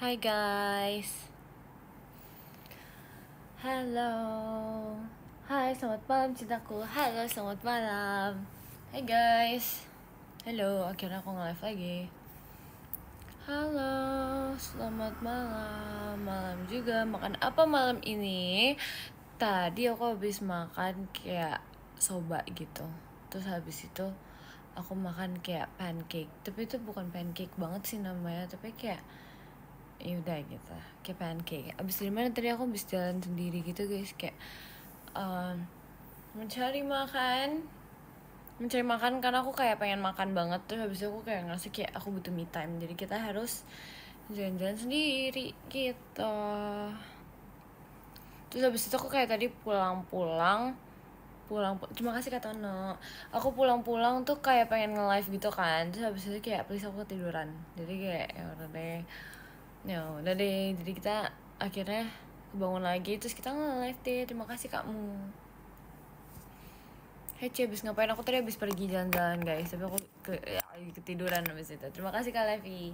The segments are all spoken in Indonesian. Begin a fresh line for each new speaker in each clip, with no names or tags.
Hai guys. Halo. Hai, selamat malam cintaku. Halo, selamat malam. Hai guys. Halo, akhirnya aku nge-live lagi. Halo, selamat malam. Malam juga. Makan apa malam ini? Tadi aku habis makan kayak soba gitu. Terus habis itu aku makan kayak pancake. Tapi itu bukan pancake banget sih namanya, tapi kayak ya udah gitu kayak pancake. Abis dari mana tadi? Aku habis jalan sendiri gitu guys, kayak mencari makan karena aku kayak pengen makan banget. Terus habis itu aku kayak ngerasa kayak aku butuh me time, jadi kita harus jalan-jalan sendiri gitu. Terus habis itu aku kayak tadi pulang, terima kasih Kak Tono. Aku pulang tuh kayak pengen nge-live gitu kan. Terus habis itu kayak please aku ketiduran, jadi kayak ya udah deh, jadi kita akhirnya bangun lagi, terus kita nge-live deh. Terima kasih Kakmu. Hei, habis ngapain? Aku tadi habis pergi jalan-jalan guys, tapi aku ketiduran habis itu. Terima kasih Kak Levi.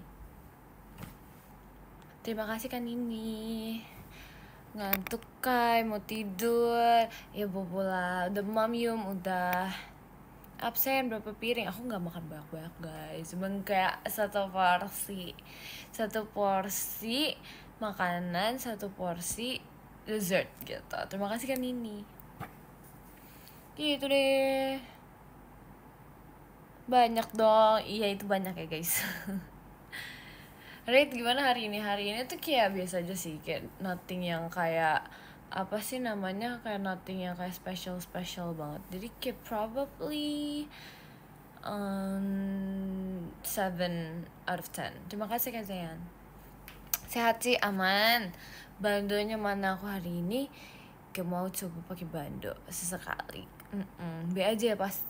Terima kasih Kak Nini. Ngantuk Kai, mau tidur. Ya bobola, udah mamium, udah absen berapa piring. Aku nggak makan banyak-banyak guys, cuma kayak satu porsi makanan, satu porsi dessert gitu. Terima kasih Kak Nini. Gitu deh. Banyak dong. Iya itu banyak ya guys. Rate gimana hari ini? Hari ini tuh kayak biasa aja sih, kayak nothing yang kayak apa sih namanya, kayak nothing yang kayak special banget. Jadi kayak probably 7 out of 10. Terima kasih Kak Zayan. Sehat sih, aman. Bandonya mana aku hari ini? Kayak mau coba pakai bando sesekali. B aja ya pas.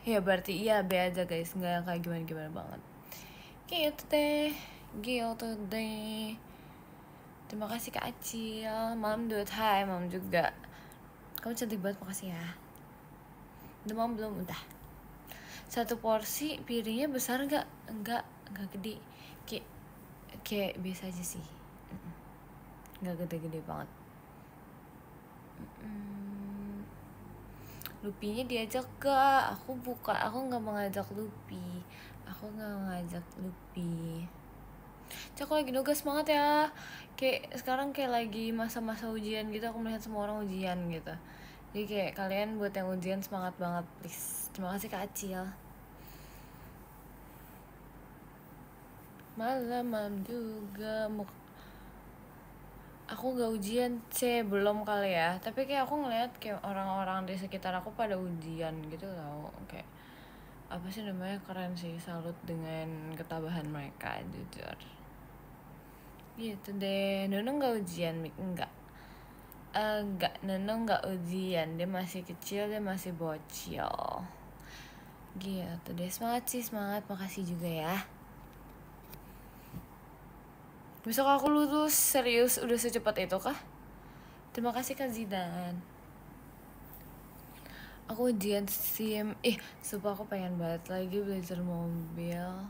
Ya berarti iya B aja guys, nggak yang kayak gimana banget. Gitu deh. Terima kasih Kak Acil. Malam duet, hai malam juga. Kamu cantik banget, makasih ya. Udah malam belum? Udah. Satu porsi piringnya besar nggak? Enggak gede. Kayak biasa aja sih. Nggak gede-gede banget. Lupinya diajak gak? Aku nggak mengajak Lupi. Cak, aku lagi nugas semangat ya. Kayak sekarang kayak lagi masa-masa ujian gitu. Aku melihat semua orang ujian gitu. Jadi kayak kalian buat yang ujian semangat banget please. Terima kasih Kak Acil. Malam juga aku gak ujian belum kali ya. Tapi kayak aku ngeliat kayak orang-orang di sekitar aku pada ujian gitu tau. Kayak apa sih namanya, keren sih, salut dengan ketabahan mereka, jujur. Gitu deh. Nono gak ujian, Mik? Enggak, Nono gak ujian. Dia masih kecil, dia masih bocil. Gitu deh. Semangat. Makasih juga ya. Besok aku lulus, serius udah secepat itu kah? Terima kasih Kak Zidan. Aku ujian SIM. Sumpah aku pengen banget lagi belajar mobil,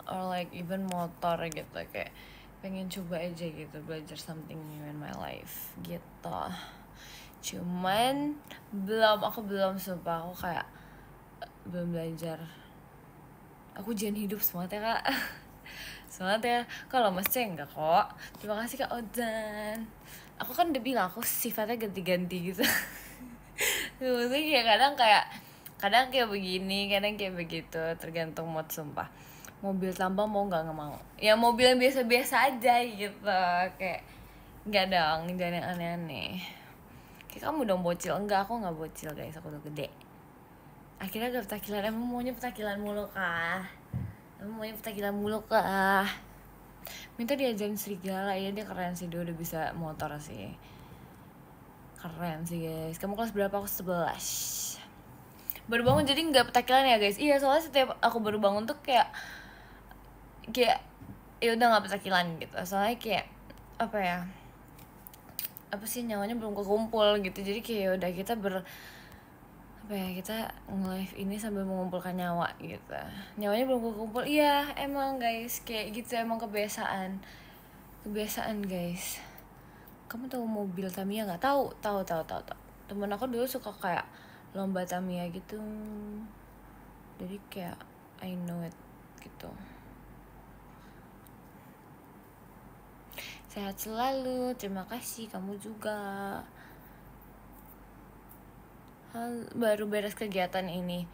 or like even motor gitu. Kayak pengen coba aja gitu, belajar something new in my life gitu. Cuman aku belum sumpah. Aku kayak belum belajar. Aku ujian hidup, semangat ya Kak. Semangat ya. Kalau Mas C enggak kok. Terima kasih Kak Odan. Aku kan udah bilang aku sifatnya ganti-ganti gitu. Maksudnya kadang kayak begini, kadang kayak begitu, tergantung mood. Sumpah, mobil tambang mau nggak mau. Ya mobil yang biasa-biasa aja gitu. Kayak nggak dong, jangan yang aneh-aneh. Kayak kamu dong bocil. Enggak, aku nggak bocil guys, aku udah gede. Akhirnya gak petakilan. Emang maunya petakilan mulu kah? Minta diajarin serigala. Ya dia keren sih, dia udah bisa motor sih. Keren sih guys. Kamu kelas berapa? Aku 11. Baru bangun jadi nggak petakilan ya guys. Iya, soalnya setiap aku baru bangun tuh kayak ya udah nggak petakilan gitu. Soalnya kayak apa sih, nyawanya belum kekumpul gitu. Jadi kayak udah kita apa ya, kita nge-live ini sambil mengumpulkan nyawa gitu. Nyawanya belum kumpul. Iya emang guys, kayak gitu, emang kebiasaan guys. Kamu tahu mobil Tamiya nggak? Tahu. Temen aku dulu suka kayak lomba Tamiya gitu, jadi kayak I know it gitu. Sehat selalu, terima kasih, kamu juga. Baru beres kegiatan ini,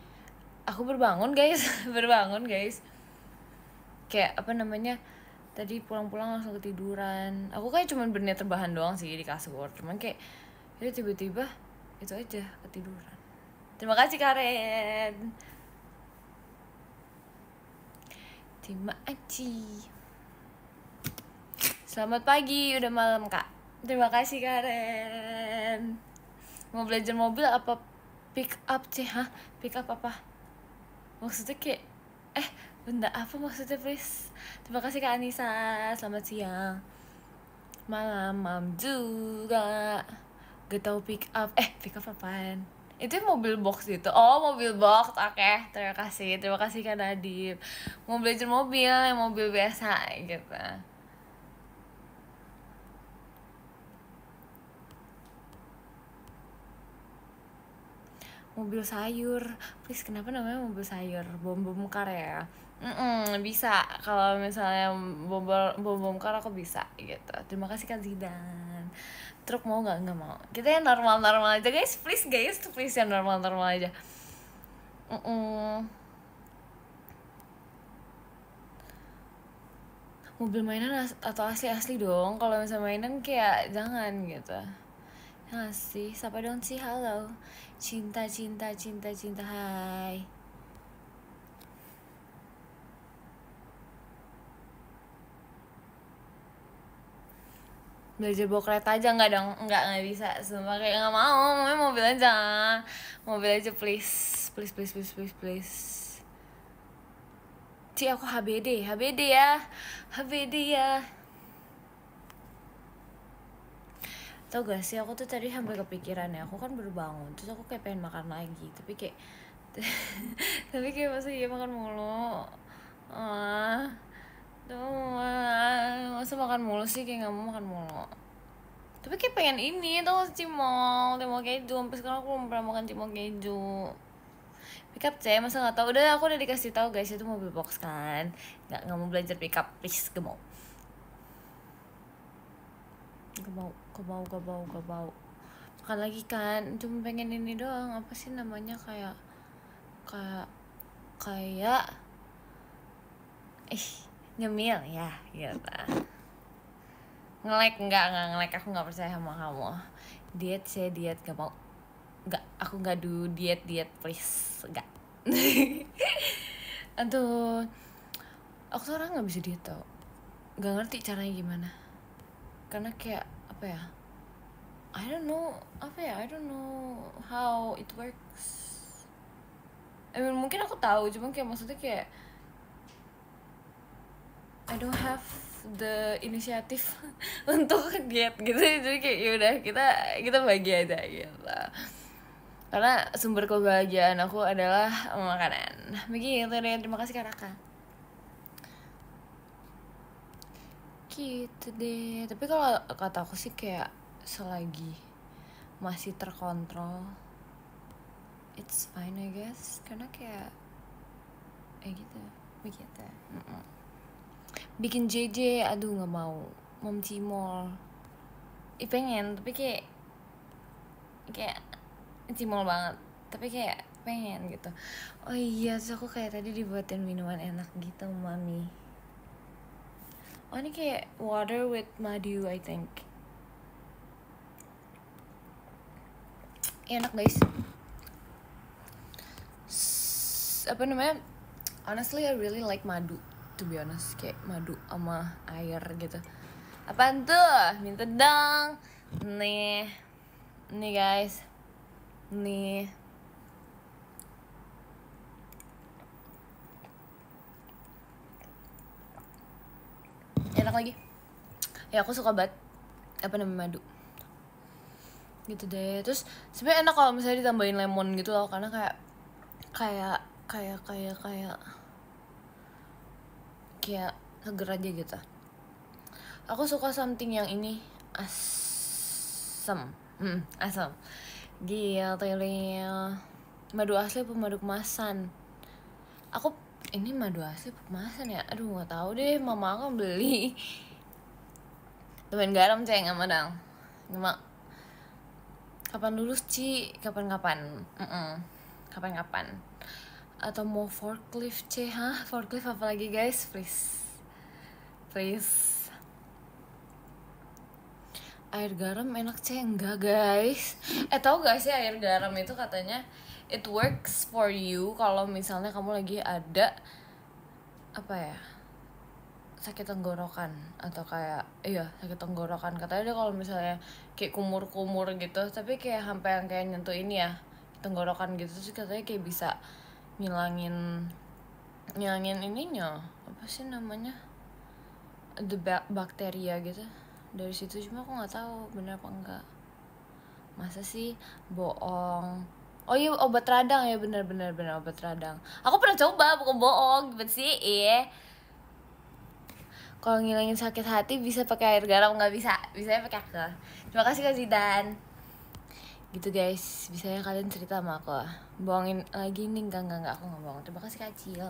aku berbangun guys. Kayak apa namanya, tadi pulang-pulang langsung ketiduran. Aku kayak cuman berniat terbahan doang sih di kasur, cuman kayak ya tiba-tiba itu aja ketiduran. Terima kasih Karen. Terima kasih. Selamat pagi, udah malam kak. Terima kasih Karen. Mau belajar mobil apa pick up sih? Hah? Pick up apa? Maksudnya kayak benda apa maksudnya please? Terima kasih Kak Anissa. Selamat siang. Malam juga. Gak tau pick up. Pick up apaan? Itu mobil box gitu. Oh, mobil box. Oke, terima kasih Kak Nadib. Mau belajar mobil, yang mobil biasa gitu. Mobil sayur, please. Kenapa namanya mobil sayur? Bom kar ya? Bisa. Kalau misalnya bom kar aku bisa gitu. Terima kasih Kak Zidan. Truk mau nggak? Nggak mau. Kita yang normal aja guys, please yang normal aja. Mobil mainan atau asli dong. Kalau misalnya mainan kayak jangan gitu. Sih, siapa dong sih? Halo. Cinta, hai. Belajar bawa kereta aja nggak dong? Nggak bisa. Sumpah kayak nggak mau mobil aja please. Ci, aku HBD ya. Tau gak sih, aku tuh tadi sampai kepikiran ya, aku kan baru bangun, terus aku kayak pengen makan lagi, tapi kayak masa iya makan mulu. Masa makan mulu sih, kayak gak mau makan mulu. Tapi kayak pengen ini, tau gak sih, cimol keju. Sampai sekarang aku belum pernah makan cimol keju. Pick up C, masa gak tau? Udah, aku udah dikasih tahu guys, itu mobil box kan. Gak mau belajar pick up, please, gak mau. Gak bau. Makan lagi kan, cuma pengen ini doang. Apa sih namanya, kayak ngemil ya gitu. Ngelek enggak ngelek, aku nggak percaya sama kamu. Diet, gak mau. Nggak, aku nggak diet please, nggak. Aduh, aku tuh orang nggak bisa diet tau, nggak ngerti caranya gimana. Karena kayak apa ya, I don't know how it works. Mungkin aku tahu, cuma kayak maksudnya kayak I don't have the inisiatif untuk diet gitu. Jadi kayak yaudah, kita bagi aja gitu. Karena sumber kebahagiaan aku adalah makanan. Begitu deh, terima kasih Kak Raka. Gitu deh. Tapi kalau kata aku sih kayak selagi masih terkontrol, it's fine I guess. Karena kayak gitu, begitu. Bikin JJ, aduh nggak mau. Mom cimol, pengen, tapi kayak cimol banget, tapi kayak pengen gitu. Oh iya, terus aku kayak tadi dibuatin minuman enak gitu mami. Oh ini kayak water with madu I think. Enak guys. Apa namanya, honestly I really like madu, to be honest. Kayak madu sama air gitu. Apaan tuh? Minta dong. Nih guys, nih. Enak lagi ya, aku suka banget apa namanya madu. gitu deh. Terus sebenarnya enak kalau misalnya ditambahin lemon gitu loh, karena kayak seger aja gitu. Aku suka something yang ini asam. Asam. Gila, madu asli apa madu kemasan? Aku ini madu asli apa kemasan ya? Aduh, nggak tahu deh. Mama aku beli. Temen garam ceng sama dang. Cuma kapan lulus Ci? Kapan-kapan. Kapan-kapan. Atau mau forklift C? Hah? Forklift apa lagi guys? Please. Air garam enak C? Enggak guys. Tau gak sih air garam itu katanya it works for you kalau misalnya kamu lagi ada apa ya, sakit tenggorokan atau kayak sakit tenggorokan. Katanya dia kalau misalnya kayak kumur-kumur gitu tapi kayak sampai yang kayak nyentuh ini ya tenggorokan gitu, terus katanya kayak bisa ngilangin ininya, apa sih namanya, the bakteria gitu dari situ. Cuma aku nggak tahu bener apa enggak. Masa sih bohong? Oh iya, obat radang ya, bener obat radang. Aku pernah coba, bukan bohong gitu sih. Kalau ngilangin sakit hati bisa pakai air garam, nggak bisa, bisanya pakai aqua. Terima kasih Kak Zidan. Gitu guys, bisanya kalian cerita sama aku. Bohongin lagi nih, enggak, aku nggak bohong. Terima kasih Kak Cil.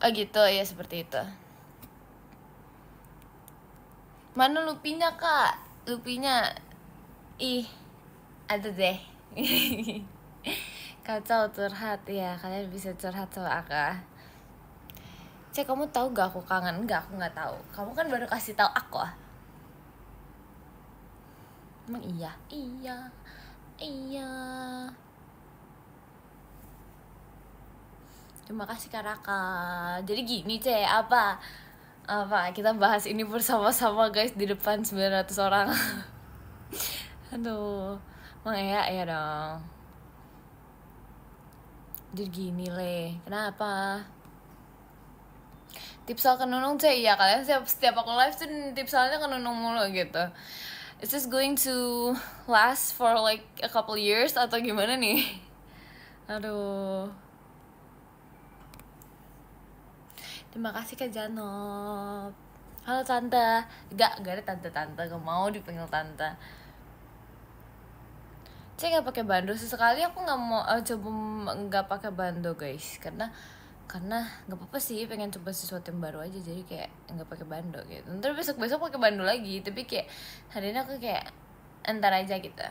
Oh gitu ya, seperti itu. Mana Lupinya Kak? Lupinya ada deh. Kacau curhat ya, kalian bisa curhat sama aku. Cek, kamu tahu gak aku kangen? Enggak, aku nggak tahu. Kamu kan baru kasih tahu aku. Emang iya. Terima kasih Kak Raka. Jadi gini Cek, apa kita bahas ini bersama-sama guys di depan 900 orang. Aduh, Mang ya dong. Jadi gini kenapa? Tips soal kenunung Cek, iya kalian setiap aku live tuh tips soalnya kenunung mulu gitu. Is this going to last for like a couple years atau gimana nih? Aduh. Terima kasih Kak Janop. Halo Tante. Gak ada tante, gak mau dipanggil Tante. Saya nggak pakai bando, sesekali aku nggak mau coba nggak pakai bando guys, karena nggak apa-apa sih, pengen coba sesuatu yang baru aja, jadi kayak nggak pakai bando gitu. Ntar besok pakai bando lagi, tapi kayak hari ini aku kayak entar aja gitu.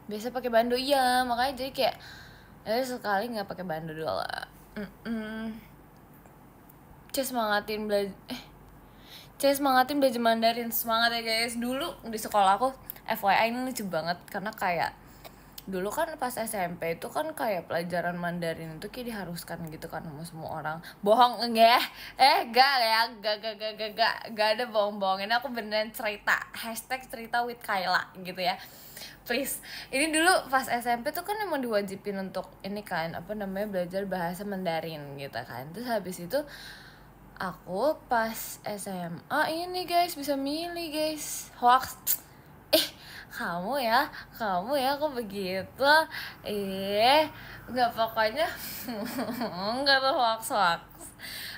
Biasa pakai bando iya, makanya jadi kayak sekali nggak pakai bando dulu lah. Semangatin belajar Mandarin. Semangat ya guys. Dulu di sekolah aku, FYI ini lucu banget, karena kayak dulu kan pas SMP itu kan kayak pelajaran Mandarin itu kayak diharuskan gitu kan sama semua orang. Bohong enggak? Gak ada bohong-bohong. Ini aku beneran cerita. #cerita with Kayla gitu ya. Please. Ini dulu pas SMP tuh kan emang diwajibin untuk ini kan, apa namanya, belajar bahasa Mandarin gitu kan. Terus habis itu aku pas SMA ini guys bisa milih guys. Hoax. Kamu ya kok begitu. Nggak, pokoknya nggak tuh hoax.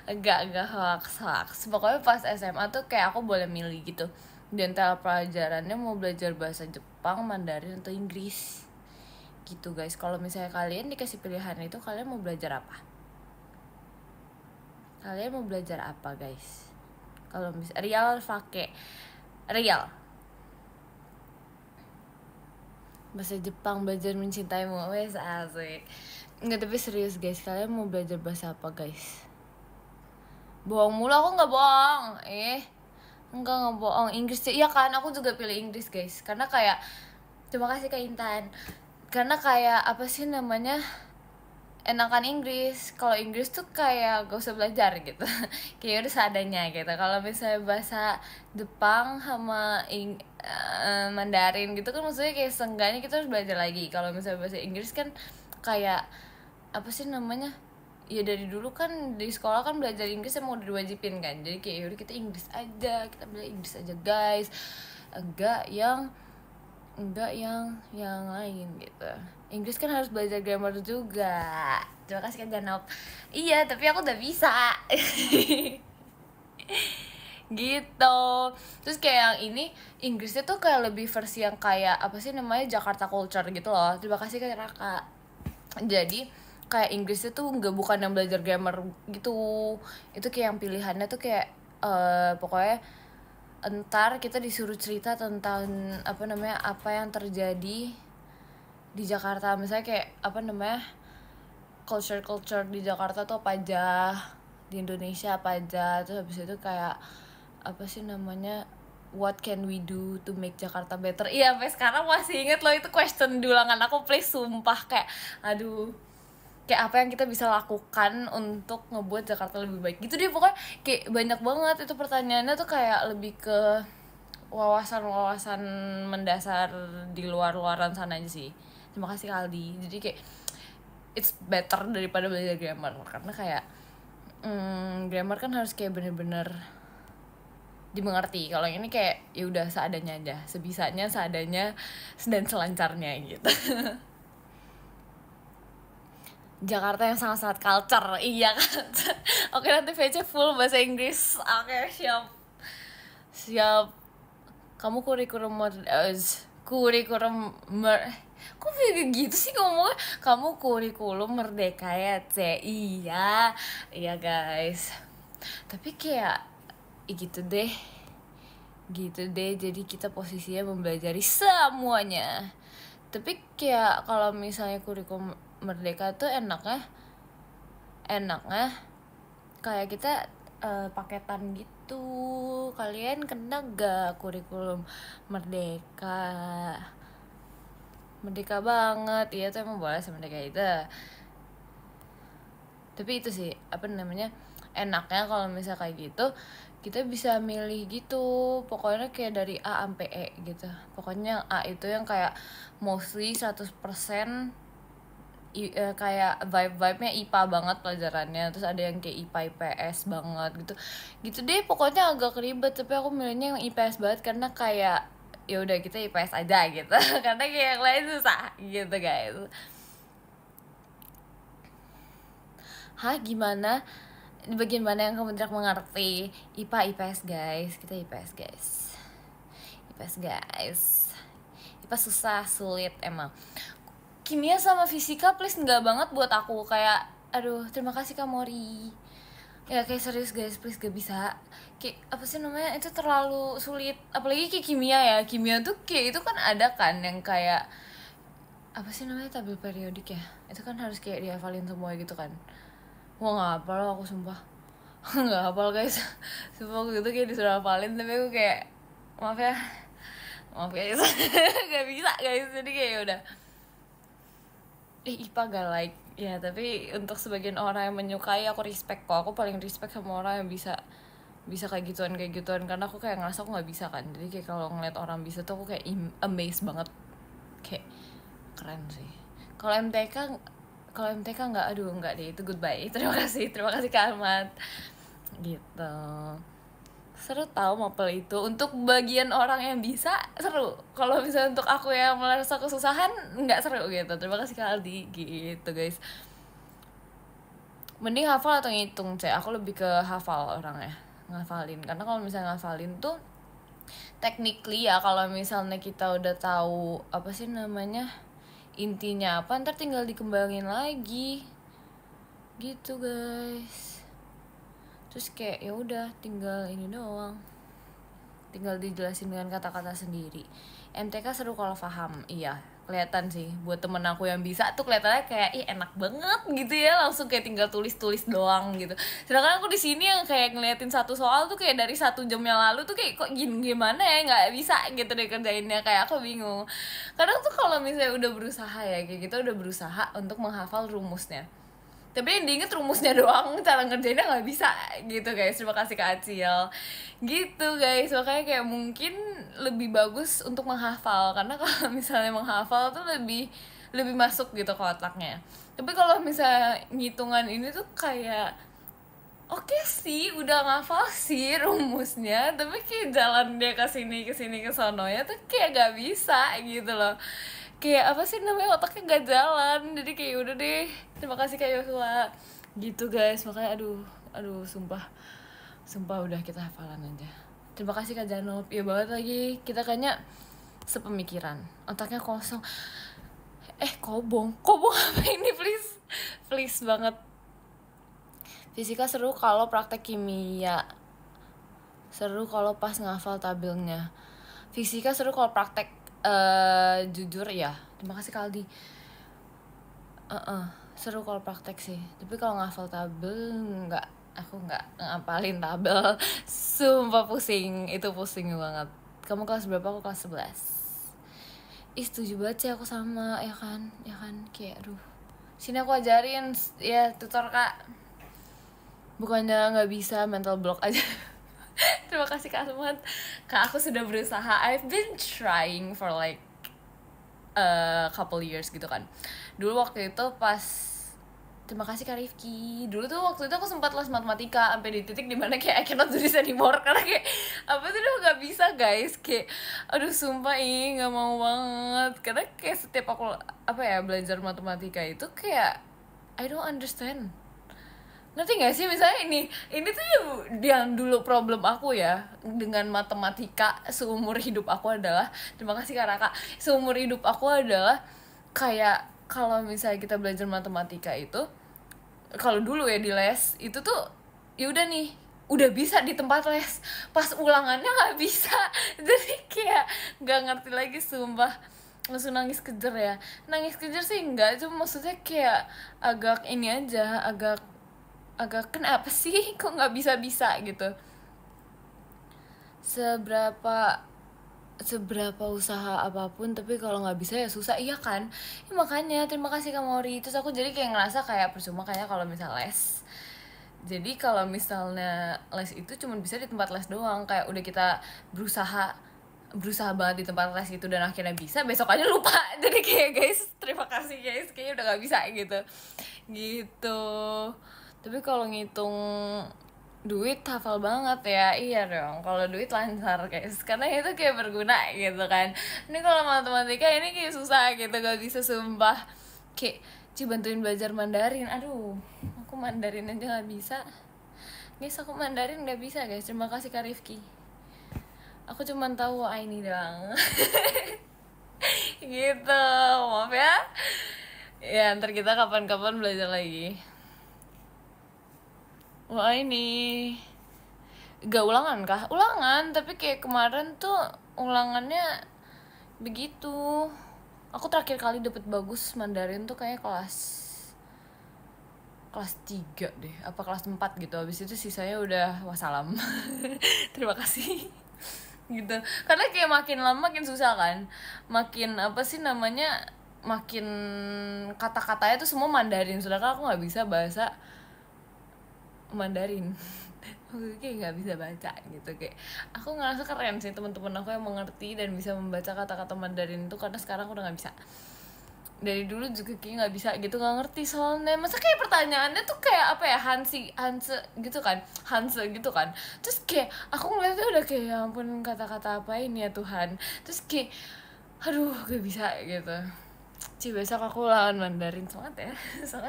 Nggak hoax. Pokoknya pas SMA tuh kayak aku boleh milih gitu. Di antara pelajarannya mau belajar bahasa Jepang, Mandarin, atau Inggris gitu guys. Kalau misalnya kalian dikasih pilihan itu, kalian mau belajar apa? Kalian mau belajar apa guys? Kalau misalnya Real bahasa Jepang, belajar mencintaimu, wes asik. Enggak, tapi serius guys, kalian mau belajar bahasa apa guys? Bohong mulu, aku nggak bohong. Enggak bohong. Inggris ya kan, aku juga pilih Inggris guys, karena kayak, terima kasih Kak Intan, karena kayak apa sih namanya, enakan Inggris. Kalau Inggris tuh kayak gak usah belajar gitu. Kayak udah seadanya gitu. Kalau misalnya bahasa Jepang sama Mandarin gitu kan, maksudnya kayak seenggaknya kita harus belajar lagi. Kalau misalnya bahasa Inggris kan kayak apa sih namanya, ya dari dulu kan di sekolah kan belajar Inggris emang udah diwajibin kan. Jadi kayak yaudah kita Inggris aja, kita belajar Inggris aja guys. enggak yang lain gitu. Inggris kan harus belajar grammar juga. Terima kasih Kak Janop. Iya, tapi aku udah bisa. Gitu. Terus kayak yang ini Inggrisnya tuh kayak lebih versi yang kayak apa sih namanya, Jakarta culture gitu loh. Terima kasih Kak Raka. Jadi kayak Inggrisnya tuh bukan yang belajar grammar gitu. Itu kayak yang pilihannya tuh kayak pokoknya entar kita disuruh cerita tentang apa yang terjadi di Jakarta, misalnya kayak culture di Jakarta tuh apa aja, di Indonesia apa aja. Terus habis itu kayak what can we do to make Jakarta better. Iya, sampai sekarang masih inget loh itu question di ulangan aku, please, sumpah kayak aduh, kayak apa yang kita bisa lakukan untuk ngebuat Jakarta lebih baik gitu deh. Pokoknya kayak banyak banget itu pertanyaannya tuh, kayak lebih ke wawasan mendasar di luaran sana aja sih. Terima kasih Aldi. Jadi kayak it's better daripada belajar grammar, karena kayak grammar kan harus kayak bener-bener dimengerti. Kalau ini kayak ya udah seadanya aja, sebisanya, seadanya, dan selancarnya gitu. Jakarta yang sangat-sangat culture, iya kan. Oke, nanti VC full bahasa Inggris. Oke, siap. Kamu kok gitu sih ngomongnya? Kamu kurikulum merdeka ya, C. Iya guys. Tapi kayak gitu deh. Jadi kita posisinya mempelajari semuanya. Tapi kayak kalau misalnya kurikulum merdeka tuh enaknya kayak kita paketan gitu. Kalian kena gak kurikulum merdeka? Merdeka banget, iya tuh emang boleh merdeka itu. Tapi itu sih enaknya kalau misalnya kayak gitu kita bisa milih gitu. Pokoknya kayak dari A sampai E gitu. Pokoknya A itu yang kayak mostly 100% kayak vibe-nya IPA banget pelajarannya. Terus ada yang kayak IPA IPS banget gitu deh. Pokoknya agak ribet, tapi aku milihnya yang IPS banget karena kayak ya udah kita IPS aja gitu. Karena kayak yang lain susah gitu guys. Gimana? Di bagian mana yang kamu tidak mengerti? IPA IPS guys, kita IPS guys. IPA susah, sulit emang. Kimia sama fisika please enggak banget buat aku, kayak aduh, terima kasih Kak Mori. Ya kayak serius guys, please gak bisa. Kayak apa sih namanya, itu terlalu sulit. Apalagi kayak kimia tuh kayak itu kan ada kan yang kayak apa sih namanya, tabel periodik ya. Itu kan harus kayak dihafalin semua gitu kan. Wah gak hafal loh aku sumpah. Gak hafal guys. Sumpah aku gitu kayak disuruh hafalin, tapi aku kayak maaf guys. Gak bisa guys, jadi kayak udah IPA gak like ya. Tapi untuk sebagian orang yang menyukai, aku respect kok. Aku paling respect sama orang yang bisa kayak gituan karena aku kayak ngerasa aku nggak bisa kan. Jadi kayak kalau ngeliat orang bisa tuh aku kayak amazed banget, kayak keren sih. Kalau MTK nggak deh, itu goodbye. Terima kasih Kak Ahmad gitu. Seru tahu mapel itu untuk bagian orang yang bisa, seru. Kalau misalnya untuk aku yang merasa kesusahan nggak seru gitu. Terima kasih Kak Aldi gitu guys. Mending hafal atau ngitung, aku lebih ke hafal orangnya, ngafalin. Karena kalau misalnya ngafalin tuh technically ya, kalau misalnya kita udah tahu apa sih namanya intinya apa, ntar tinggal dikembangin lagi gitu guys. Terus kayak ya udah tinggal ini doang, tinggal dijelasin dengan kata-kata sendiri. MTK seru kalau paham, iya kelihatan sih. Buat temen aku yang bisa tuh kelihatannya kayak enak banget gitu ya, langsung kayak tinggal tulis doang gitu. Sedangkan aku di sini yang kayak ngeliatin satu soal tuh kayak dari 1 jam yang lalu tuh kayak kok gimana ya, nggak bisa gitu deh kerjainnya. Kayak aku bingung. Kadang tuh kalau misalnya udah berusaha ya kayak gitu, udah berusaha untuk menghafal rumusnya, tapi yang diinget rumusnya doang, cara ngerjainnya nggak bisa gitu guys. Terima kasih Kak Acil gitu guys. Makanya kayak mungkin lebih bagus untuk menghafal, karena kalau misalnya menghafal tuh lebih masuk gitu ke otaknya. Tapi kalau misalnya ngitungan ini tuh kayak oke sih, udah ngafal sih rumusnya, tapi kayak jalan dia ke sini ke sono ya tuh kayak gak bisa gitu loh. Kayak apa sih namanya, otaknya gak jalan. Jadi kayak udah deh, terima kasih Kak Yosua. Gitu guys, makanya aduh sumpah udah kita hafalan aja. Terima kasih Kak Janop. Ya banget lagi, kita kayaknya sepemikiran, otaknya kosong. Kobong apa ini, please banget. Fisika seru kalau praktek kimia, seru kalau pas ngafal tabelnya. Fisika seru kalau praktek, jujur ya. Terima kasih Kaldi. Seru kalau praktek sih. Tapi kalau ngafal tabel aku nggak ngapalin tabel. Sumpah pusing, itu pusing banget. Kamu kelas berapa? Aku kelas 11. Setuju banget sih aku sama, ya kan kayak aduh. Sini aku ajarin ya, tutor Kak. Bukannya nggak bisa, mental block aja. Terima kasih Kak Asmat. Kak, aku sudah berusaha. I've been trying for like a couple years gitu kan. Dulu waktu itu pas, terima kasih Kak Rifki. Dulu tuh waktu itu aku sempat les matematika sampai di titik dimana kayak I cannot do this anymore, karena kayak apa sih, udah nggak bisa guys. Kayak aduh sumpah nggak mau banget, karena kayak setiap aku belajar matematika itu kayak I don't understand. Ngerti gak sih, misalnya ini tuh yang dulu problem aku ya dengan matematika seumur hidup aku adalah, terima kasih Kak, seumur hidup aku adalah kayak kalau misalnya kita belajar matematika itu, kalau dulu ya di les itu tuh ya udah nih, udah bisa di tempat les, pas ulangannya nggak bisa. Jadi kayak nggak ngerti lagi sumpah, langsung nangis kejer sih enggak, cuma maksudnya kayak agak ini aja, agak kenapa sih kok nggak bisa gitu. Seberapa usaha apapun, tapi kalau nggak bisa ya susah, iya kan ya. Makanya terima kasih Kak Mori. Terus aku jadi kayak ngerasa kayak percuma kayaknya kalau misal les. Jadi kalau misalnya les itu cuma bisa di tempat les doang, kayak udah kita berusaha banget di tempat les itu dan akhirnya bisa, besok aja lupa. Jadi kayak guys, terima kasih guys, kayaknya udah nggak bisa gitu. Tapi kalau ngitung duit hafal banget ya. Iya dong, kalau duit lancar guys, karena itu kayak berguna gitu kan. Ini kalau matematika ini kayak susah gitu, gak bisa sumpah. Kayak bantuin belajar Mandarin. Aduh, aku Mandarin aja gak bisa guys, aku Mandarin gak bisa guys. Terima kasih Kak Rifki. Aku cuma tahu ini doang. Gitu, maaf ya. Ya ntar kita kapan-kapan belajar lagi. Wah ini gak ulangan kah? Ulangan, tapi kayak kemarin tuh ulangannya begitu. Aku terakhir kali dapet bagus Mandarin tuh kayak kelas 3 deh, apa kelas 4 gitu. Habis itu sisanya udah wassalam. Terima kasih. Gitu. Karena kayak makin lama makin susah kan. Makin makin kata-katanya tuh semua Mandarin, sedangkan aku nggak bisa bahasa Mandarin. Aku kayak nggak bisa baca gitu. Kayak aku ngerasa keren sih teman-teman aku yang mengerti dan bisa membaca kata-kata Mandarin itu, karena sekarang aku udah nggak bisa. Dari dulu juga kayak nggak bisa gitu, nggak ngerti soalnya. Masa kayak pertanyaannya tuh kayak Hanse gitu kan. Terus kayak aku ngeliatnya udah kayak ya ampun, kata-kata apa ini ya Tuhan. Terus kayak aduh gak bisa gitu. Besok aku lawan Mandarin. Semangat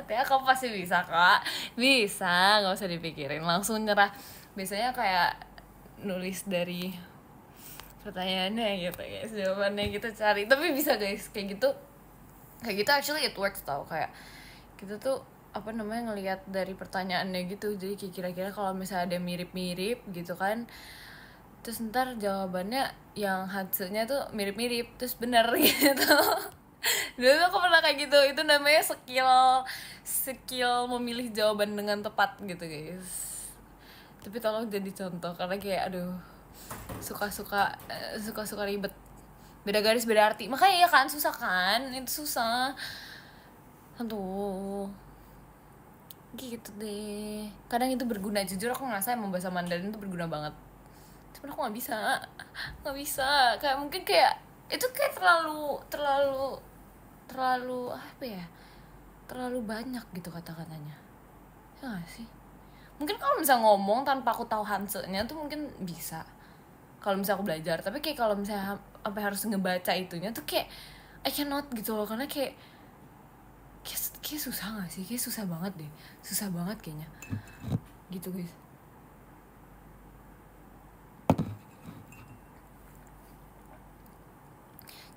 ya, kamu pasti bisa kak. Bisa, gak usah dipikirin, langsung nyerah. Biasanya kayak nulis dari pertanyaannya gitu guys, jawabannya kita cari. Tapi bisa guys, kayak gitu actually it works tau. Kayak kita tuh ngelihat dari pertanyaannya gitu. Jadi kayak kira-kira kalau misalnya ada mirip-mirip gitu kan, terus ntar jawabannya yang hasilnya tuh mirip-mirip terus bener gitu. Dulu aku pernah kayak gitu. Itu namanya skill memilih jawaban dengan tepat gitu guys. Tapi tolong jadi contoh, karena kayak aduh suka ribet, beda garis beda arti. Makanya ya kan susah kan, itu susah. Aduh gitu deh. Kadang itu berguna, jujur aku ngerasa emang bahasa Mandarin itu berguna banget. Cuman aku nggak bisa. Kayak mungkin kayak itu kayak terlalu apa ya, terlalu banyak gitu kata-katanya ya gak sih. Mungkin kalau misalnya ngomong tanpa aku tahu hansanya tuh mungkin bisa. Kalau misalnya aku belajar, tapi kayak kalau misalnya sampai harus ngebaca itunya tuh kayak I cannot gitu loh, karena kayak susah gak sih? Kayak susah banget deh. Susah banget kayaknya. Gitu guys.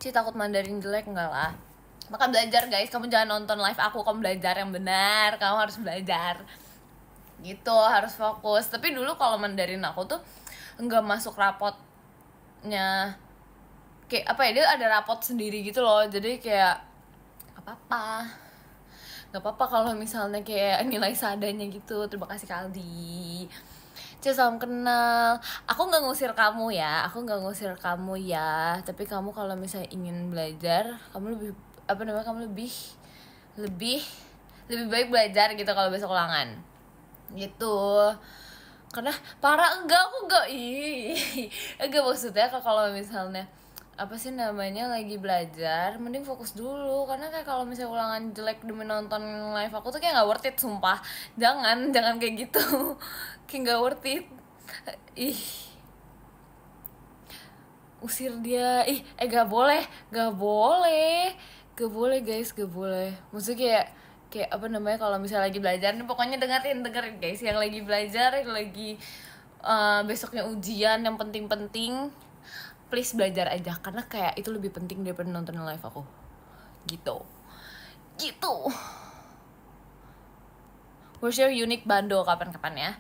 Takut Mandarin jelek enggak lah. Maka belajar guys, kamu jangan nonton live aku, kamu belajar yang benar, kamu harus belajar. Gitu, harus fokus. Tapi dulu kalau Mandarin aku tuh enggak masuk rapotnya. Kayak apa ya, dia ada rapot sendiri gitu loh. Jadi kayak apa-apa. Gak apa-apa kalau misalnya kayak nilai seadanya gitu. Terima kasih Kaldi. Salam kenal. Aku nggak ngusir kamu ya, tapi kamu kalau misalnya ingin belajar, kamu lebih kamu lebih baik belajar gitu kalau besok ulangan gitu. Karena aku enggak enggak, maksudnya kalau misalnya apa sih namanya lagi belajar, mending fokus dulu. Karena kayak kalau misalnya ulangan jelek demi nonton live aku tuh kayak nggak worth it, sumpah. Jangan kayak gitu. Kayak nggak worth it. Usir dia. Gak boleh guys, gak boleh. Maksudnya kayak apa namanya, kalau misalnya lagi belajar nih, pokoknya dengerin guys, yang lagi belajar, yang lagi besoknya ujian, yang penting please belajar aja, karena kayak itu lebih penting daripada nonton live aku. Gitu. Where's your unique bando kapan-kapan ya.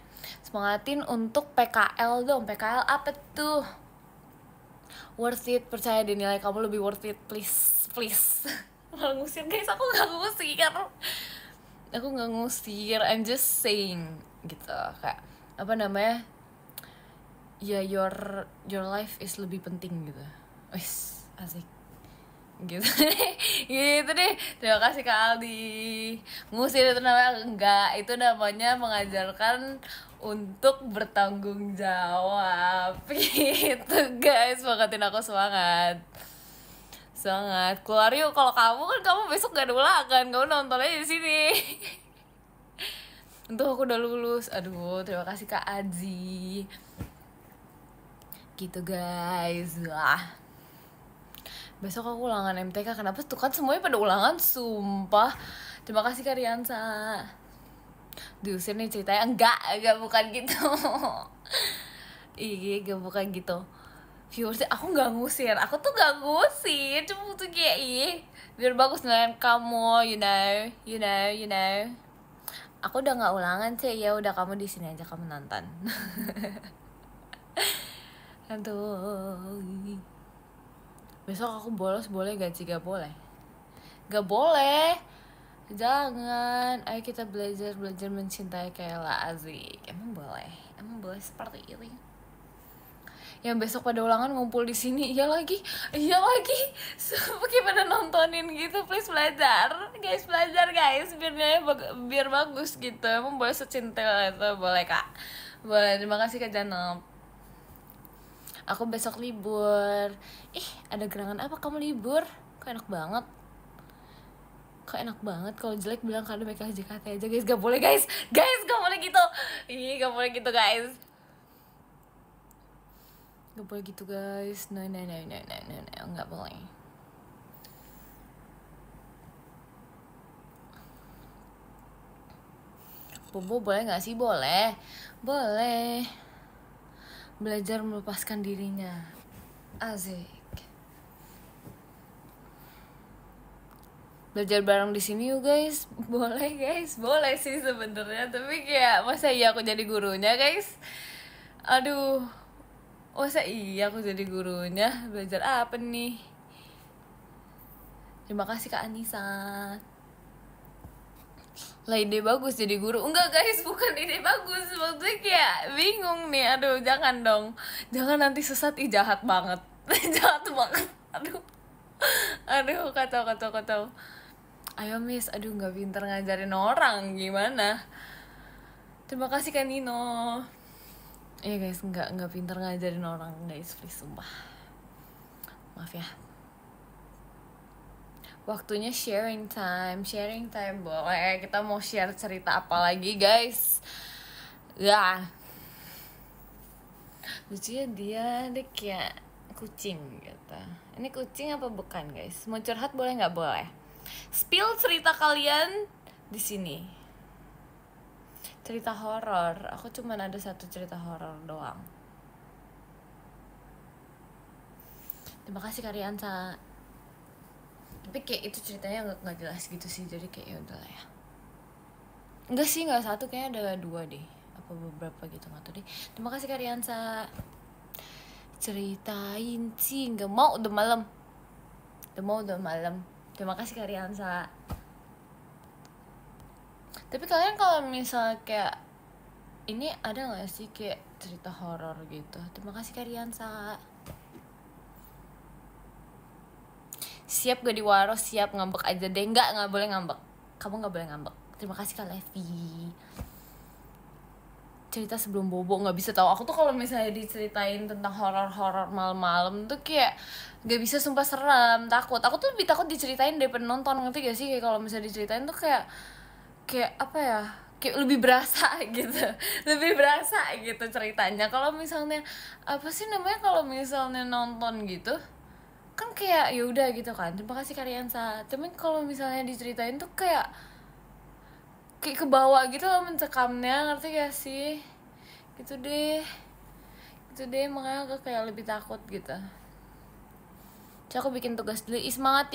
Semangatin untuk PKL dong. PKL apa tuh? Worth it, percaya deh, nilai kamu lebih worth it, please. Malah ngusir guys, aku nggak ngusir, I'm just saying gitu. Kayak apa namanya, ya your life is lebih penting gitu. Wis, asik gitu. Gitu deh. Terima kasih Kak Aldi. Ngusir itu namanya enggak, itu namanya mengajarkan untuk bertanggung jawab. Gitu guys, semangatin aku, semangat. Keluar yuk. Kalau kamu besok gak ada ulangan, kamu nonton aja di sini. Untuk aku udah lulus. Aduh, terima kasih Kak Aji. Gitu guys. Besok aku ulangan MTK. Kenapa tuh, kan semuanya pada ulangan, sumpah. Terima kasih Kak Riansa. Diusir nih ceritanya. Enggak bukan gitu. Gak bukan gitu. Viewers, aku nggak ngusir, cuma tuh kayak biar bagus dengan kamu, you know. Aku udah nggak ulangan sih, ya udah, kamu di sini aja, kamu nonton. Aduh. Besok aku bolos boleh gak sih? Gak boleh. Jangan. Ayo kita belajar mencintai Kayla, Azik. Emang boleh seperti ini. Yang besok pada ulangan ngumpul di sini, iya lagi, pakai pada nontonin gitu. Please belajar guys, biar bagus gitu. Emang boleh secintil itu, boleh Kak, boleh. Terima kasih Kak Janop. Aku besok libur. Ada gerangan apa kamu libur? Kok enak banget. Kalau jelek bilang kado BKJKT aja guys. Gak boleh guys, gak boleh gitu. Gak boleh gitu guys. Gak boleh gitu guys. No, gak boleh. Bobo boleh gak sih? Boleh. Belajar melepaskan dirinya. Asik. Belajar bareng di sini yuk guys. Boleh guys, boleh sih sebenarnya. Tapi kayak masa iya aku jadi gurunya guys? Aduh, masa iya aku jadi gurunya? Belajar apa nih? Terima kasih Kak Anissa. Lah, ide bagus jadi guru. Enggak guys, bukan ide bagus. Maksudnya kayak bingung nih. Aduh, jangan dong. Jangan nanti sesat. Jahat banget. Aduh, kacau. Ayo Miss, aduh gak pinter ngajarin orang, gimana? Terima kasih Kak Nino. Iya guys, gak pinter ngajarin orang guys, please, sumpah. Maaf ya. Waktunya sharing time boleh. Kita mau share cerita apa lagi guys? Ya, lucunya dia kayak kucing gitu. Ini kucing apa bukan guys? Mau curhat boleh nggak? Boleh. Spill cerita kalian di sini. Cerita horor. Aku cuman ada satu cerita horor doang. Terima kasih Karyansa. Tapi kayak itu ceritanya nggak jelas gitu sih, jadi kayak ya udahlah ya. Enggak sih, nggak satu, kayaknya ada 2 deh, apa beberapa gitu, nggak tahu deh. Terima kasih Karyansa. Ceritain sih, nggak mau, udah malam. Terima kasih Karyansa. Tapi kalian kalau misal kayak ini ada nggak sih kayak cerita horor gitu? Terima kasih Karyansa. Siap gak diwaro? Siap, ngambek aja deh. Nggak boleh ngambek. Kamu nggak boleh ngambek. Terima kasih Kak Levi. Cerita sebelum bobo nggak bisa tahu. Aku tuh kalau misalnya diceritain tentang horor-horor malam-malam tuh kayak nggak bisa, sumpah serem, takut. Aku tuh lebih takut diceritain daripada nonton, ngerti gak sih? Kayak kalau misalnya diceritain tuh kayak apa ya? Kayak lebih berasa gitu. Lebih berasa gitu ceritanya. Kalau misalnya apa sih namanya, kalau misalnya nonton gitu kan kayak ya udah gitu kan. Terima kasih Karyansa. Tapi kalau misalnya diceritain tuh kayak ke bawah gitu loh mencekamnya, ngerti gak sih? Gitu deh, makanya aku kayak lebih takut gitu. Jadi aku bikin tugas dulu. Semangat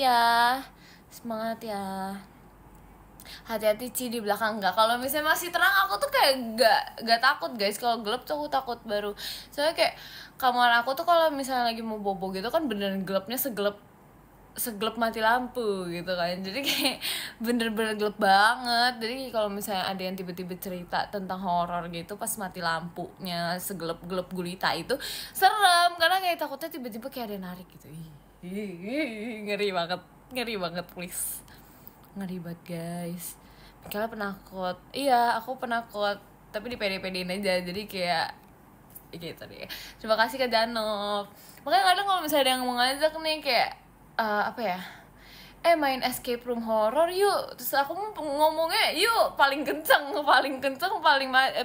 ya, hati-hati Ci di belakang. Enggak, kalau misalnya masih terang aku tuh kayak gak takut guys. Kalau gelap tuh aku takut baru. Soalnya kayak kamar aku tuh kalau misalnya lagi mau bobo gitu kan beneran gelapnya segelap mati lampu gitu kan. Jadi kayak bener-bener gelap banget. Jadi kalau misalnya ada yang tiba-tiba cerita tentang horor gitu pas mati lampunya segelap-gelap gulita itu serem, karena kayak takutnya tiba-tiba kayak ada yang narik gitu. Ngeri banget please. Ngeri banget guys. Mikala penakut. Iya, aku penakut, tapi di pede-pedein aja. Jadi kayak gitu deh. Terima kasih ke Danov. Makanya kadang kalau misalnya ada yang mau ngajak nih kayak apa ya, main escape room horror yuk, terus aku ngomongnya yuk paling kenceng,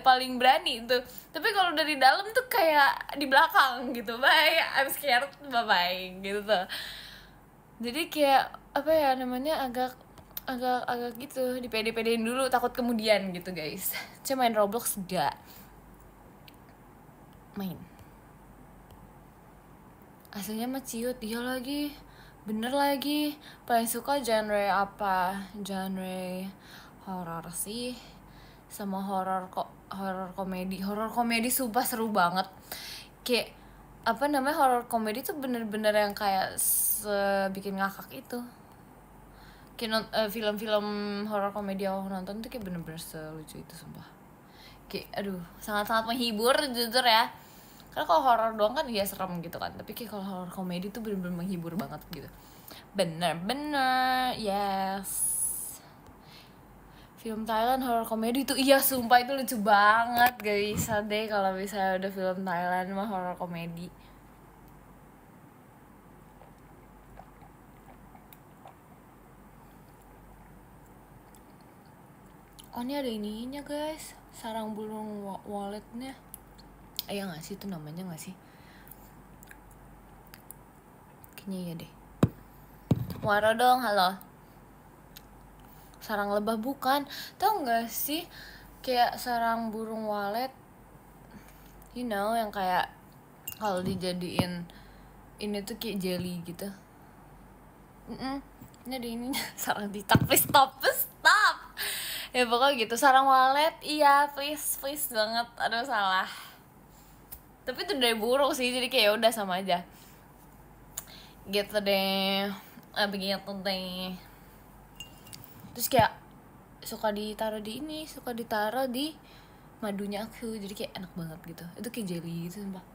paling berani tuh. Tapi kalau dari dalam tuh kayak di belakang gitu, bye I'm scared, bye bye gitu tuh. Jadi kayak apa ya namanya, agak gitu, di pede-pedein dulu, takut kemudian gitu guys. Cuma main Roblox enggak main, aslinya mah ciut. Iya lagi, bener lagi. Paling suka genre apa? Genre horor sih, sama horor komedi sumpah seru banget. Kayak apa namanya, horor komedi tuh bener-bener yang kayak bikin ngakak itu. Kayak film-film horor komedi yang aku nonton tuh kayak bener-bener selucu itu sumpah. Kayak aduh, sangat-sangat menghibur jujur ya. Karena kalau horor doang kan ya serem gitu kan, tapi kayak kalau horor komedi tuh bener-bener menghibur banget gitu. Bener yes. Film Thailand horor komedi tuh iya sumpah itu lucu banget, gak bisa deh kalau misalnya udah film Thailand mah horor komedi. Oh ini ada ininya guys, sarang burung walletnya. Ya nggak sih itu namanya, nggak sih? Kayaknya iya deh. Waro dong, halo. Sarang lebah bukan, tau nggak sih kayak sarang burung walet, you know, yang kayak kalau dijadiin ini tuh kayak jelly gitu. Ini ada ininya. Sarang cicak, please stop. Ya pokoknya gitu, sarang walet, iya please banget. Aduh salah. Tapi itu dari burung sih, jadi kayak udah sama aja. Gitu deh, begitu deh. Terus kayak suka ditaruh di madunya aku, jadi kayak enak banget gitu. Itu kayak jelly gitu sumpah.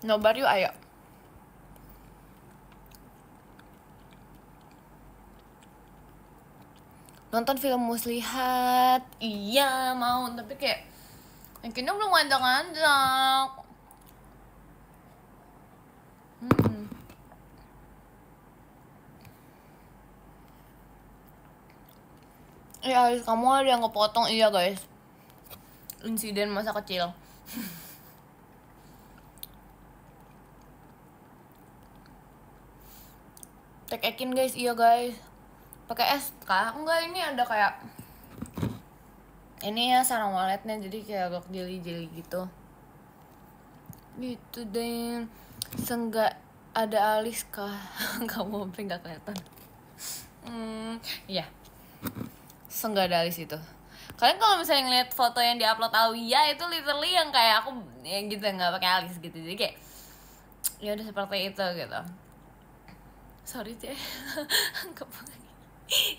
Nobar yuk, ayo. nonton film Muslihat. Iya mau, tapi kayak akhirnya belum ngajak-ngajak. Iya, kamu ada yang kepotong. Iya guys, insiden masa kecil. Tek Ekin guys, iya guys. Pakai es kah? Enggak, ini ada kayak ini ya sarang waletnya, jadi kayak agak jeli-jeli gitu. Gitu deh. Seenggak ada alis kah? Kamu sampai nggak kelihatan. Iya. Seenggak ada alis itu. Kalian kalau misalnya ngeliat foto yang diupload Awia itu literally yang kayak aku yang gitu nggak pakai alis gitu, jadi kayak ya udah seperti itu gitu. Sorry Ceh.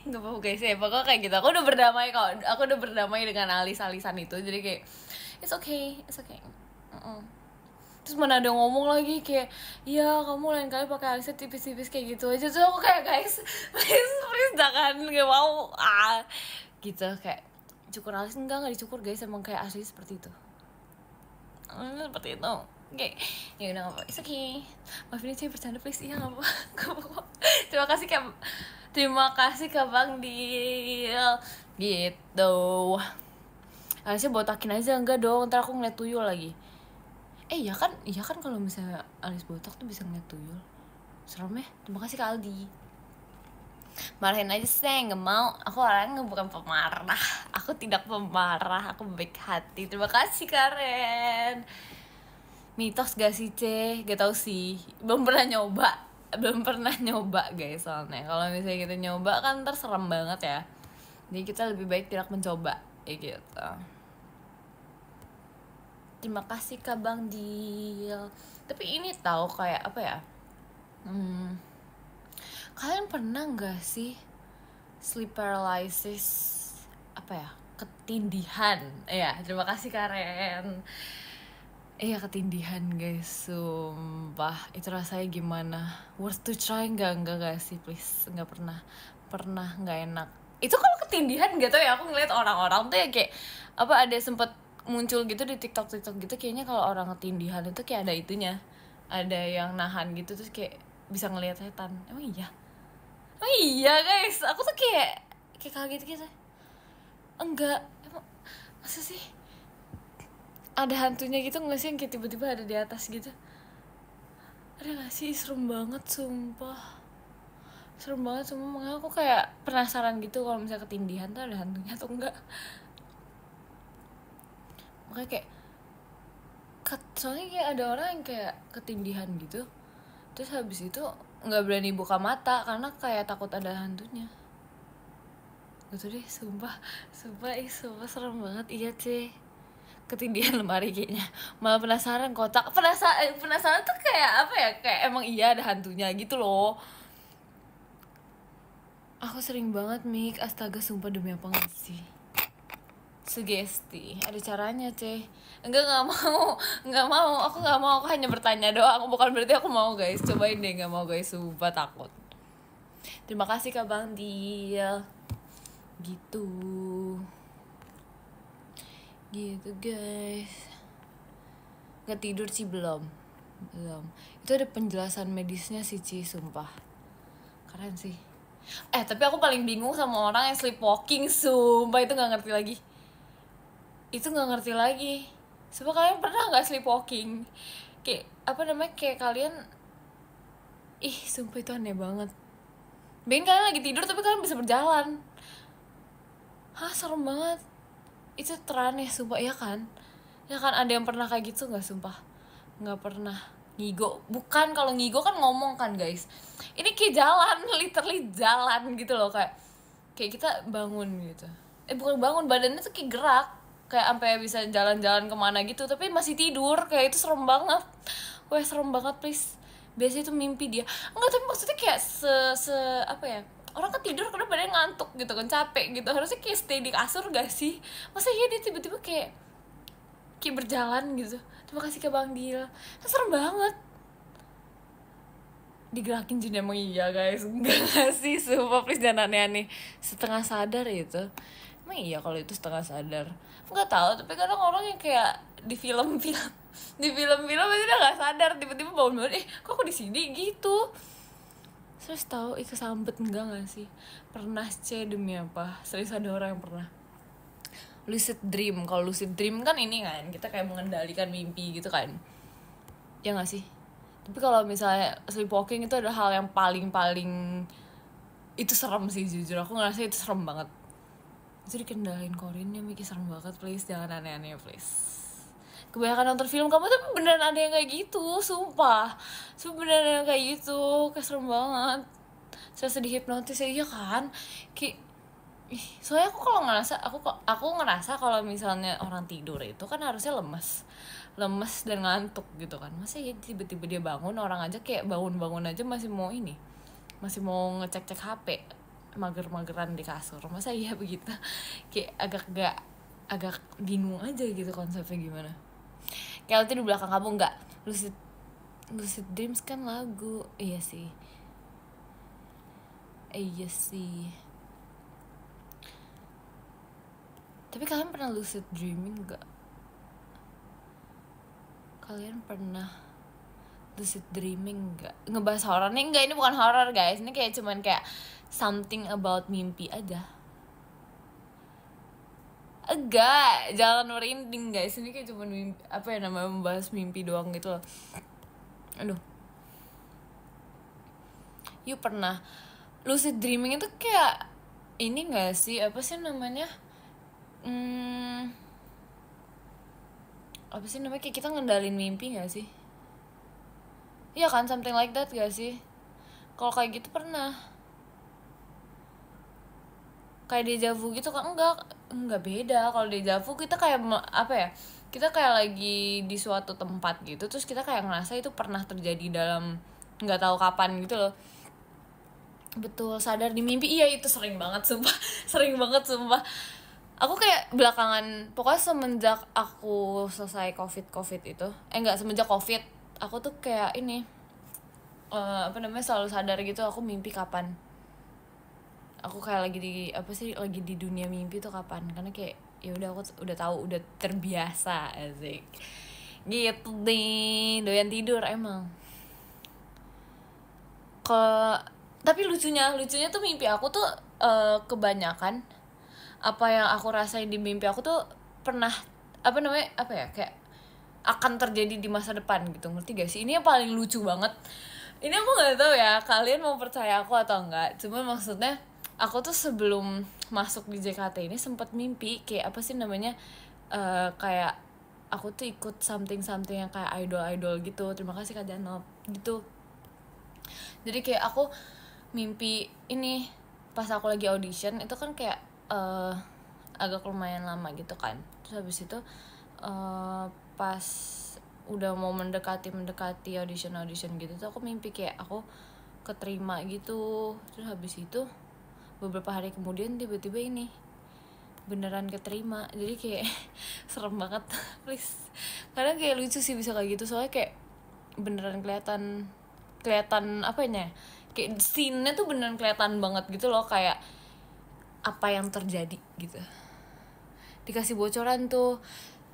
Nggak apa-apa guys ya, pokoknya kayak gitu. Aku udah berdamai dengan alis-alisan itu, jadi kayak it's okay. Terus mana ada ngomong lagi kayak, ya kamu lain kali pakai alisnya tipis-tipis kayak gitu aja. Terus aku kayak, guys please jangan, nggak mau gitu. Kayak cukur alis enggak dicukur guys, emang kayak asli seperti itu. Seperti itu. Kayak ya udah nggak apa, it's okay. Maafin aja bercanda please. Iya nggak apa. Terima kasih Kak Bang Dil gitu. Alisnya botakin aja. Enggak dong, ntar aku ngeliat tuyul lagi. Iya kan kalau misalnya alis botak tuh bisa ngeliat tuyul. Serem ya. Terima kasih Kak Aldi. Marahin aja sih, nggak mau. Aku orangnya bukan pemarah. Aku tidak pemarah, aku baik hati. Terima kasih Karen. Mitos gak sih C? Gak tau sih, belum pernah nyoba guys. Soalnya kalau misalnya kita nyoba kan ntar serem banget ya. Jadi kita lebih baik tidak mencoba ya gitu. Terima kasih Kak Bang Dil. Tapi ini tahu kayak apa ya, kalian pernah gak sih sleep paralysis, apa ya, ketindihan ya. Terima kasih Karen. Iya, ketindihan guys, sumpah itu rasanya gimana? Worth to try enggak sih please. Enggak pernah enggak enak. Itu kalau ketindihan gak tau ya, aku ngeliat orang-orang tuh ya kayak apa, ada sempet muncul gitu di TikTok gitu, kayaknya kalau orang ketindihan itu kayak ada itunya, ada yang nahan gitu, terus kayak bisa ngelihat setan. Emang iya guys, aku tuh kayak kaget gitu. Enggak, emang masa sih ada hantunya gitu nggak sih yang kayak tiba-tiba ada di atas gitu? Ada nggak sih? Serem banget sumpah. Makanya aku kayak penasaran gitu kalau misalnya ketindihan tuh ada hantunya atau enggak. Makanya kayak soalnya kayak ada orang yang kayak ketindihan gitu, terus habis itu nggak berani buka mata karena kayak takut ada hantunya gitu deh. Sumpah serem banget. Iya C, ketindihan lemari kayaknya. Malah penasaran kotak, penasaran tuh kayak apa ya, kayak emang iya ada hantunya gitu loh. Aku sering banget mik, astaga sumpah, demi apa nggak sih? Sugesti, ada caranya C. Enggak mau, aku nggak mau, aku hanya bertanya doang, bukan berarti aku mau guys. Cobain deh, nggak mau guys, sumpah takut. Terima kasih Kak Bang Dil. Gitu guys. Gak tidur sih, belum. Itu ada penjelasan medisnya sih Ci, sumpah keren sih. Tapi aku paling bingung sama orang yang sleepwalking, sumpah itu nggak ngerti lagi. Sumpah, kalian pernah nggak sleepwalking? Kayak apa namanya, kayak kalian, sumpah itu aneh banget. Bayangin kalian lagi tidur tapi kalian bisa berjalan. Serem banget. Itu teraneh sumpah, ya kan ada yang pernah kayak gitu nggak? Sumpah nggak pernah. Ngigo bukan, kalau ngigo kan ngomong kan guys, ini kayak jalan, literally jalan gitu loh, kayak kita bangun gitu, bukan bangun, badannya tuh kayak gerak, kayak sampai bisa jalan-jalan kemana gitu tapi masih tidur. Kayak itu serem banget. Serem banget please. Biasanya itu mimpi dia, enggak, tapi maksudnya kayak apa ya, orang kan tidur karena badannya ngantuk gitu kan, capek gitu, harusnya kayak stay di kasur gak sih? Masa iya dia tiba-tiba kayak berjalan gitu. Terima kasih ke Bang Dil, serem banget. digerakin jin emang iya guys, enggak sih, sumpah please jangan aneh-aneh. Setengah sadar itu, emang iya kalau itu setengah sadar, nggak tahu. Tapi kadang orang yang kayak di film-film di film-film itu dia nggak sadar tiba-tiba bangun-bangun, kok aku di sini gitu. Terus tahu kesambet enggak nggak sih? Pernah demi apa? Serius ada orang yang pernah lucid dream. Kalau lucid dream kan ini kan kita kayak mengendalikan mimpi gitu kan, ya nggak sih? Tapi kalau misalnya sleepwalking itu adalah hal yang paling itu serem sih, jujur aku ngerasa itu serem banget. Itu dikendalin Korinnya mikir serem banget, please jangan aneh-aneh please. Kebanyakan nonton film kamu tapi beneran ada yang kayak gitu, sumpah beneran ada yang kayak gitu, kayak serem banget. Saya sedih hipnotis ya, iya kan? Kayak soalnya aku ngerasa kalau misalnya orang tidur itu kan harusnya lemes dan ngantuk gitu kan. Masa ya tiba-tiba dia bangun, orang aja kayak bangun aja masih mau ngecek HP, mager-mageran di kasur. Masa iya begitu? Kayak agak bingung aja gitu konsepnya gimana. Kayak itu di belakang kamu nggak lucid dreams kan lagu. Iya sih. Tapi kalian pernah lucid dreaming nggak? Kalian pernah lucid dreaming nggak? Ngebahas horor nih? Enggak, ini bukan horor guys. Ini kayak cuman kayak something about mimpi aja. Enggak, jangan merinding guys. Ini kayak cuma mimpi, apa ya namanya, membahas mimpi doang gitu loh. Aduh. You pernah lucid dreaming itu kayak ini nggak sih? Apa sih namanya? Apa sih namanya? Kayak kita ngendalin mimpi nggak sih? Iya kan, something like that gak sih? Kalau kayak gitu pernah. Kayak deja vu gitu kan? Enggak beda. Kalau deja vu kita kayak apa ya, kita kayak lagi di suatu tempat gitu, terus kita kayak ngerasa itu pernah terjadi dalam nggak tahu kapan gitu loh. Betul, sadar di mimpi. Iya itu sering banget sumpah. Aku kayak belakangan, pokoknya semenjak aku selesai covid itu, semenjak covid aku tuh kayak ini selalu sadar gitu aku mimpi kapan. Aku kayak lagi di dunia mimpi tuh kapan, karena kayak ya udah, aku udah tahu, udah terbiasa asik gitu deh, doyan tidur emang. Tapi lucunya tuh mimpi aku tuh kebanyakan apa yang aku rasain di mimpi aku tuh pernah kayak akan terjadi di masa depan gitu, ngerti gak sih? Ini yang paling lucu banget. Ini aku nggak tahu ya kalian mau percaya aku atau enggak, cuman maksudnya aku tuh sebelum masuk di JKT ini sempat mimpi kayak apa sih namanya, kayak aku tuh ikut something yang kayak idol gitu. Terima kasih Kak Janop gitu. Jadi kayak aku mimpi ini pas aku lagi audition itu kan kayak agak lumayan lama gitu kan. Terus habis itu pas udah mau mendekati audition gitu tuh aku mimpi kayak aku keterima gitu. Terus habis itu beberapa hari kemudian tiba-tiba ini beneran keterima. Jadi kayak serem banget please. Karena kayak lucu sih bisa kayak gitu, soalnya kayak beneran kelihatan apanya, kayak scene-nya tuh beneran kelihatan banget gitu loh, kayak apa yang terjadi gitu, dikasih bocoran tuh.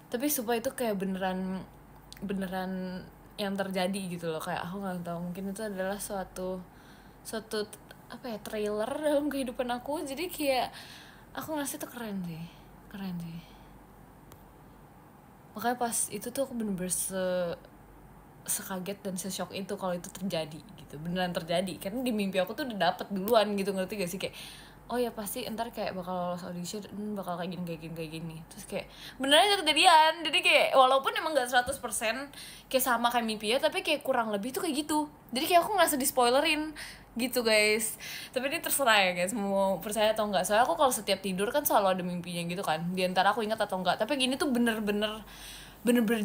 Tapi supaya itu kayak beneran yang terjadi gitu loh. Kayak aku nggak tahu, mungkin itu adalah suatu apa ya, trailer dalam kehidupan aku. Jadi kayak aku ngerasa itu keren sih. Makanya pas itu tuh aku bener-bener sekaget dan seshock itu kalau itu terjadi gitu, beneran terjadi. Karena di mimpi aku tuh udah dapet duluan gitu, ngerti gak sih? Kayak oh ya pasti ntar kayak bakal lolos audition, bakal kayak gini. Terus kayak beneran kejadian. Jadi kayak walaupun emang gak 100% kayak sama kayak mimpi ya, tapi kayak kurang lebih tuh kayak gitu. Jadi kayak aku ngerasa di spoilerin gitu guys. Tapi ini terserah ya guys, mau percaya atau enggak. Soalnya aku kalau setiap tidur kan selalu ada mimpinya gitu kan, di antara aku ingat atau enggak. Tapi gini tuh bener-bener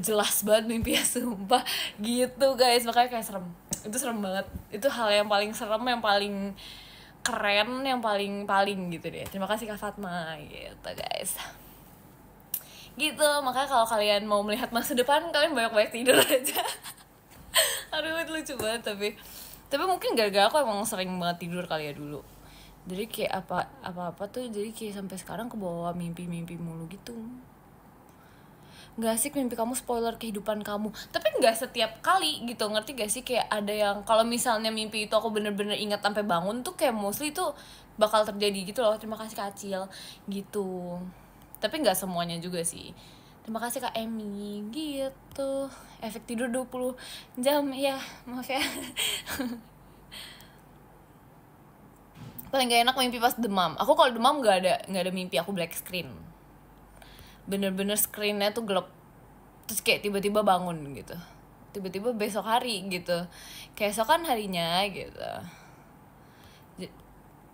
jelas banget mimpinya, sumpah gitu guys. Makanya kayak serem. Itu serem banget. Itu hal yang paling serem, yang paling keren, yang paling gitu deh. Terima kasih Kak Fatma gitu guys. Gitu, makanya kalau kalian mau melihat masa depan, kalian banyak tidur aja. Aduh itu lucu banget. Tapi Tapi mungkin gara-gara aku emang sering banget tidur kali ya dulu. Jadi kayak apa tuh jadi kayak sampai sekarang kebawa mimpi-mimpi mulu gitu. Nggak asik mimpi kamu spoiler kehidupan kamu, tapi nggak setiap kali gitu, ngerti gak sih? Kayak ada yang kalau misalnya mimpi itu aku bener-bener ingat sampai bangun tuh kayak mostly itu bakal terjadi gitu loh. Terima kasih Kak Acil gitu, tapi nggak semuanya juga sih. Terima kasih Kak Emmy gitu. Efek tidur 20 jam ya, maaf ya. Paling gak enak mimpi pas demam. Aku kalau demam nggak ada mimpi aku black screen, bener-bener screennya tuh gelap, terus kayak tiba-tiba bangun gitu, tiba-tiba besok hari gitu, kayak esokan harinya gitu.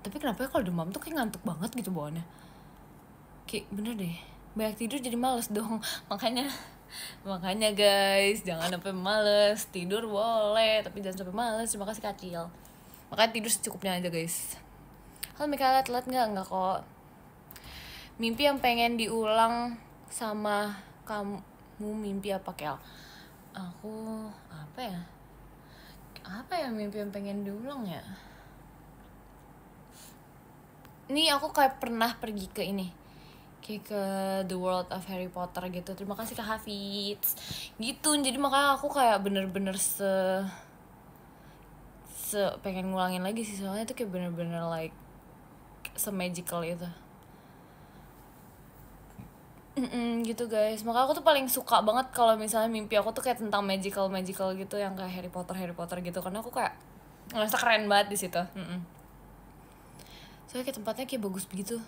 Tapi kenapa ya kalau demam tuh kayak ngantuk banget gitu bawaannya, kayak bener deh, banyak tidur jadi males dong. makanya guys, jangan sampai males tidur, boleh tapi jangan sampai males. Terima kasih Kacil. Makanya tidur secukupnya aja guys. Halo Mikaela, telat nggak kok. Mimpi yang pengen diulang sama kamu, mimpi apa Kel? Aku apa ya mimpi yang pengen diulang ya? Nih aku kayak pernah pergi ke ini, kayak ke The World of Harry Potter gitu. Terima kasih Kak Hafiz gitu. Jadi makanya aku kayak bener-bener pengen ngulangin lagi sih, soalnya itu kayak bener-bener like se-magical itu. Gitu guys, makanya aku tuh paling suka banget kalau misalnya mimpi aku tuh kayak tentang magical gitu, yang kayak Harry Potter gitu, karena aku kayak ngerasa keren banget di situ. Soalnya kayak tempatnya kayak bagus begitu,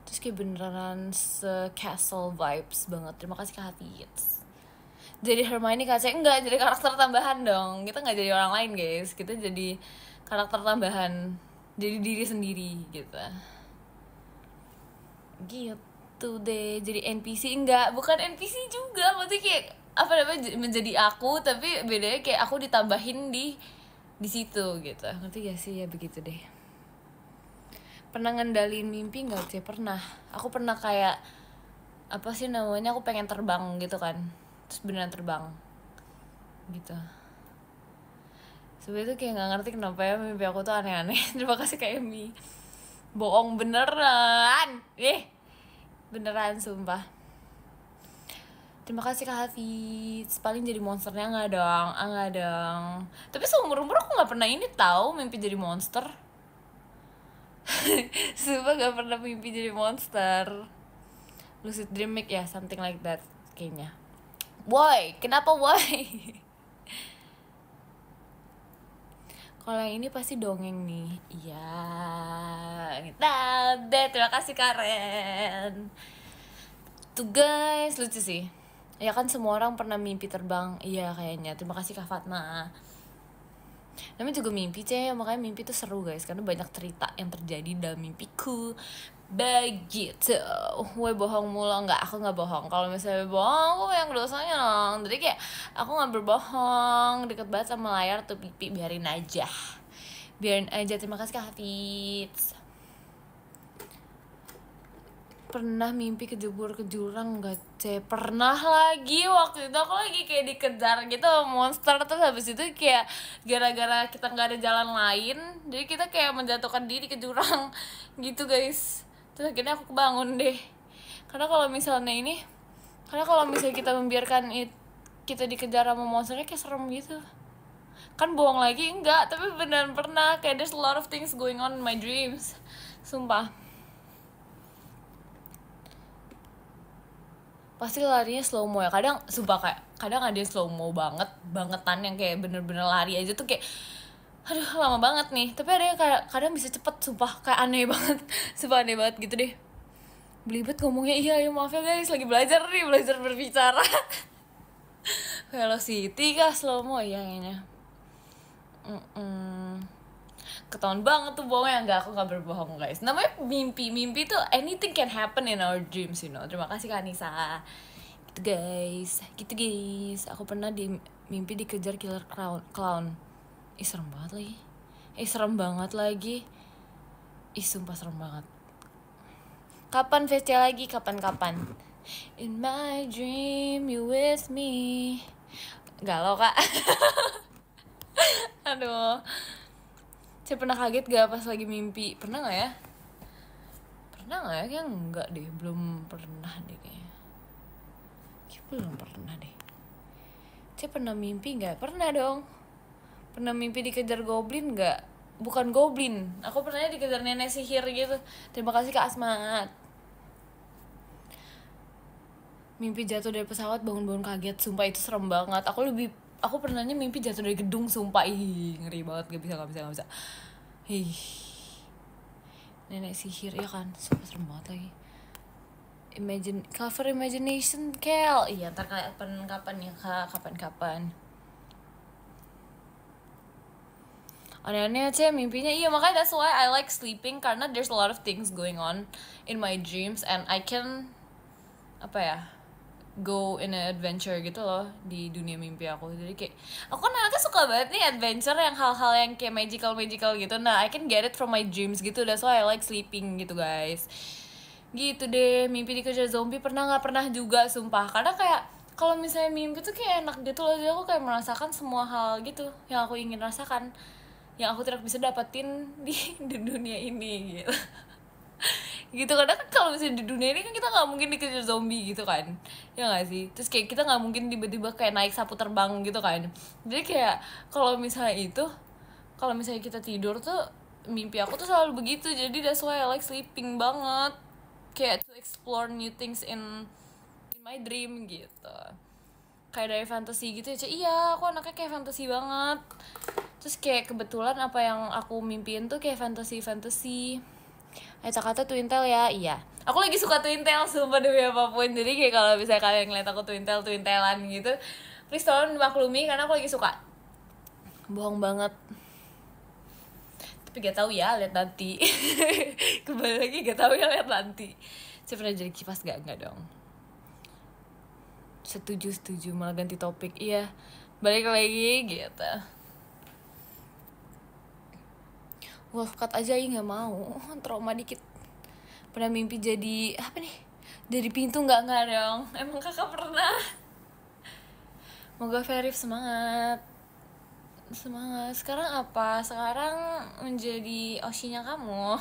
terus kayak beneran se-castle vibes banget. Terima kasih Kak Hafiz. Jadi Hermione Kak enggak jadi karakter tambahan dong, kita nggak jadi orang lain guys, kita jadi karakter tambahan, jadi diri sendiri gitu tuh deh. Jadi NPC bukan NPC juga, maksudnya kayak apa namanya, menjadi aku tapi bedanya kayak aku ditambahin di situ gitu, ngerti gak sih? Ya begitu deh. Pernah ngendalin mimpi nggak sih? Pernah. Aku pernah kayak apa sih namanya, aku pengen terbang gitu kan, terus beneran terbang gitu. Sebenernya tuh kayak nggak ngerti kenapa ya mimpi aku tuh aneh-aneh. Terima kasih Kak Emi. Bohong beneran, beneran sumpah. Terima kasih Kak Hafiz. Paling jadi monsternya nggak dong. Tapi seumur-umur aku nggak pernah ini tahu mimpi jadi monster. Sumpah gak pernah mimpi jadi monster. Lucid dream ya, something like that kayaknya. Boy, kenapa boy? Kalau yang ini pasti dongeng nih. Iya. Deh, terima kasih Karen. Tuh guys, lucu sih. Ya kan semua orang pernah mimpi terbang. Iya kayaknya. Terima kasih Kak Fatma. Namanya juga mimpi makanya mimpi tuh seru guys, karena banyak cerita yang terjadi dalam mimpiku. Begitu. Gue bohong mulu. Aku gak bohong. Kalau misalnya bohong, aku yang dosanya dong. Jadi kayak aku gak berbohong. Deket banget sama layar tuh pipi. Biarin aja. Terima kasih Kak Hafiz. Pernah mimpi kejebur ke jurang gak Pernah lagi. Waktu itu aku lagi kayak dikejar gitu monster, terus habis itu kayak gara-gara kita gak ada jalan lain, jadi kita kayak menjatuhkan diri ke jurang gitu guys. Terus akhirnya aku kebangun deh. Karena kalau misalnya kita membiarkan kita dikejar sama monsternya kayak serem gitu kan. Bohong lagi enggak, tapi beneran pernah. Kayak there's a lot of things going on in my dreams, sumpah. Pasti larinya slow mo ya. Kadang ada yang slow mo bangetan yang kayak bener-bener lari aja tuh kayak aduh lama banget nih. Tapi ada yang kadang bisa cepet, sumpah kayak aneh banget. Sumpah aneh banget gitu deh. Belibet ngomongnya. Iya maaf ya guys, lagi belajar berbicara. Velocity kah slow mo? Iya kayaknya. Ketahuan banget tuh bohongnya. Aku gak berbohong guys. Namanya mimpi tuh anything can happen in our dreams, you know. Terima kasih Kak Nisa. Gitu guys. Aku pernah di mimpi dikejar killer clown. Serem banget lagi. Sumpah serem banget. Kapan VC lagi? Kapan? In my dream you with me. Galau Kak. Aduh, saya pernah kaget gak pas lagi mimpi? Pernah gak ya? Pernah gak ya? Kayaknya enggak deh, belum pernah deh kayaknya. Belum pernah deh. Saya pernah mimpi gak? Pernah dong. Pernah mimpi dikejar goblin gak? Bukan goblin, aku pernah dikejar nenek sihir gitu. Terima kasih Kak Asmat. Mimpi jatuh dari pesawat, bangun-bangun kaget. Sumpah itu serem banget. Aku pernahnya mimpi jatuh dari gedung. Sumpah, ih ngeri banget. Gak bisa. Nenek sihir ya kan. Sumpah serem banget lagi. Cover imagination Kel. Iya ntar kapan ya Kak. Kapan. Aneh-aneh aja mimpinya. Iya makanya that's why I like sleeping. Karena there's a lot of things going on in my dreams. And I can go in an adventure gitu loh di dunia mimpi aku. Jadi kayak aku kan anaknya suka banget nih adventure, yang hal-hal yang kayak magical gitu. Nah I can get it from my dreams gitu. That's why I like sleeping gitu guys. Gitu deh. Mimpi dikejar zombie pernah nggak? Pernah juga sumpah. Karena kayak kalau misalnya mimpi tuh kayak enak gitu loh. Jadi aku kayak merasakan semua hal gitu yang aku ingin rasakan, yang aku tidak bisa dapetin di dunia ini gitu. Gitu, karena kan kalau misalnya di dunia ini kan kita nggak mungkin dikejar zombie gitu kan, ya nggak sih? Terus kayak kita nggak mungkin tiba-tiba kayak naik sapu terbang gitu kan. Jadi kayak kalau misalnya kita tidur tuh, mimpi aku tuh selalu begitu. Jadi that's why I like sleeping banget, kayak to explore new things in my dream gitu. Kayak dari fantasy gitu ya. Iya, aku anaknya kayak fantasy banget. Terus kayak kebetulan apa yang aku mimpiin tuh kayak fantasy. Kata Twintel ya, iya. Aku lagi suka Twintel, sumpah demi apapun. Jadi kayak kalau misalnya kalian ngeliat aku Twintelan gitu, please tolong dimaklumi karena aku lagi suka. Bohong banget. Tapi gak tahu ya, lihat nanti. Kembali lagi gak tahu ya, lihat nanti. Saya pernah jadi kipas gak? Enggak dong. Setuju, malah ganti topik. Iya, balik lagi gitu. Wolf cut aja nggak mau, trauma dikit. Pernah mimpi jadi apa nih? Dari pintu nggak dong? Emang kakak pernah? Moga Verif semangat. Sekarang apa? Sekarang menjadi Oshinya kamu.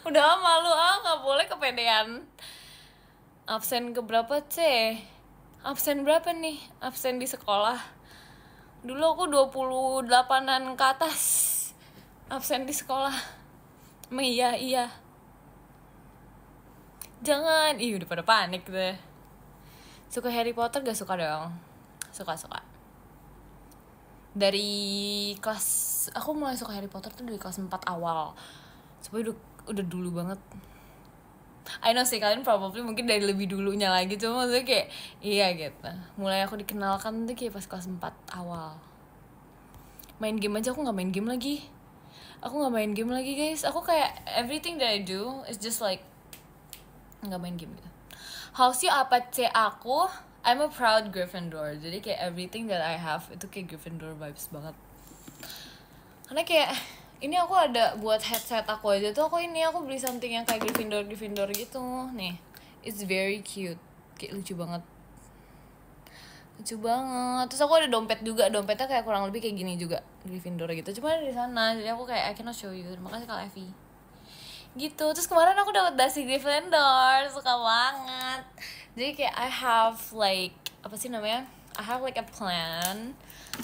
Udah malu nggak boleh kepedean. Absen keberapa C? Absen berapa nih? Absen di sekolah. Dulu aku 28-an ke atas absen di sekolah. Iya. Jangan, udah pada panik deh. Suka Harry Potter gak? Suka dong. Suka. Dari kelas, aku mulai suka Harry Potter tuh dari kelas 4 awal. Sebenernya udah dulu banget. I know sih kalian probably mungkin dari lebih dulunya lagi, cuma maksudnya kayak iya gitu. Mulai aku dikenalkan tuh kayak pas kelas 4 awal. Main game aja aku gak main game lagi. Guys. Aku kayak everything that I do is just like gak main game gitu. House apa C aku? I'm a proud Gryffindor. Jadi kayak everything that I have itu kayak Gryffindor vibes banget. Karena kayak ini aku ada buat headset aku aja tuh, aku beli something yang kayak Gryffindor gitu nih. It's very cute, kayak lucu banget. Terus aku ada dompet juga, dompetnya kayak kurang lebih kayak gini juga, Gryffindor gitu, cuma ada di sana. Jadi aku kayak I cannot show you. Terima kasih Kak Evi gitu. Terus kemarin aku dapat dasi Gryffindor, suka banget. Jadi kayak I have like I have like a plan,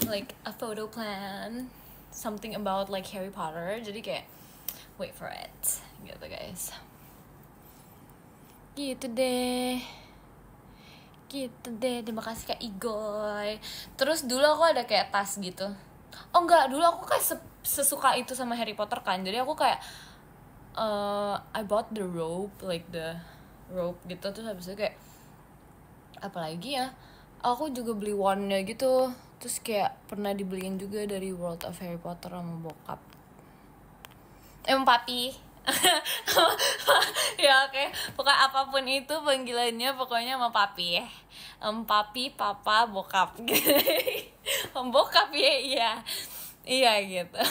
like a photo plan, something about like Harry Potter. Jadi kayak wait for it gitu guys. Gitu deh. Terima kasih Kak Igoy. Terus dulu aku ada kayak tas gitu. Oh enggak, dulu aku kayak sesuka itu sama Harry Potter kan. Jadi aku kayak I bought the rope, like the rope gitu. Terus habis itu kayak apalagi ya, aku juga beli wand-nya gitu. Terus kayak pernah dibeliin juga dari World of Harry Potter sama bokap. Papi. Ya oke. Pokoknya apapun itu panggilannya, pokoknya sama papi ya. Papi, papa, bokap. Bokap ya, iya gitu.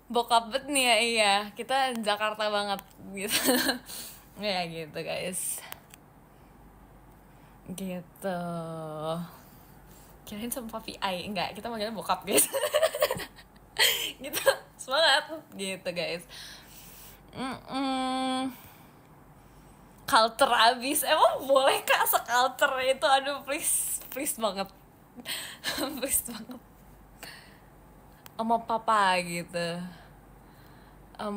Bokap bet nih ya, iya. Kita Jakarta banget gitu. Ya gitu guys. Gitu. kirain sama papi ai, enggak, kita manggilnya bokap guys. Gitu, semangat gitu guys. Culture abis, emang boleh kak seculture itu? Aduh please banget. Please banget sama papa gitu,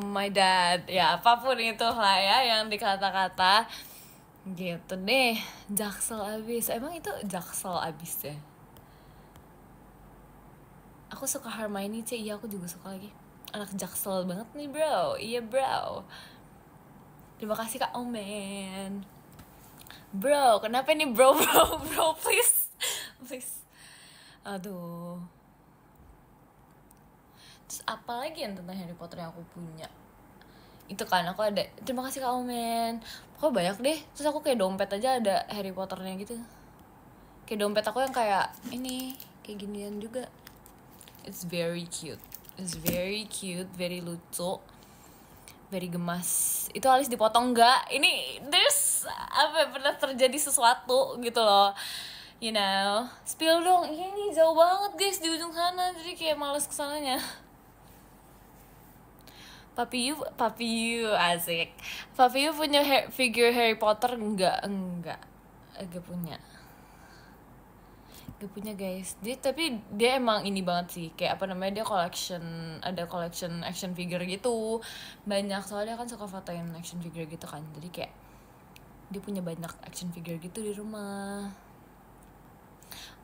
my dad, ya apapun itu lah ya yang dikata-kata gitu deh. Jaksel abis, emang itu Jaksel abis ya. Aku suka Hermione sih, iya aku juga suka lagi. Anak Jaksel banget nih bro, iya bro. Terima kasih Kak Omen. Bro, kenapa nih bro please. Please. Aduh. Terus apa lagi yang tentang Harry Potter yang aku punya? Itu kan aku ada, terima kasih Kak Omen. Pokoknya banyak deh. Terus aku kayak dompet aja ada Harry Potternya gitu. Kayak dompet aku yang kayak ini, kayak ginian juga. It's very cute, very lucu, very gemas. Itu alis dipotong nggak? Ini there's apa pernah terjadi sesuatu gitu loh, you know. Spill dong. Ini jauh banget guys di ujung sana, jadi kayak males kesananya. Papi you asik. Papi you punya figure Harry Potter? Enggak punya. Gak punya guys. Tapi dia emang ini banget sih, kayak apa namanya, dia ada collection action figure gitu banyak, soalnya kan suka fotoin action figure gitu kan, jadi kayak dia punya banyak action figure gitu di rumah.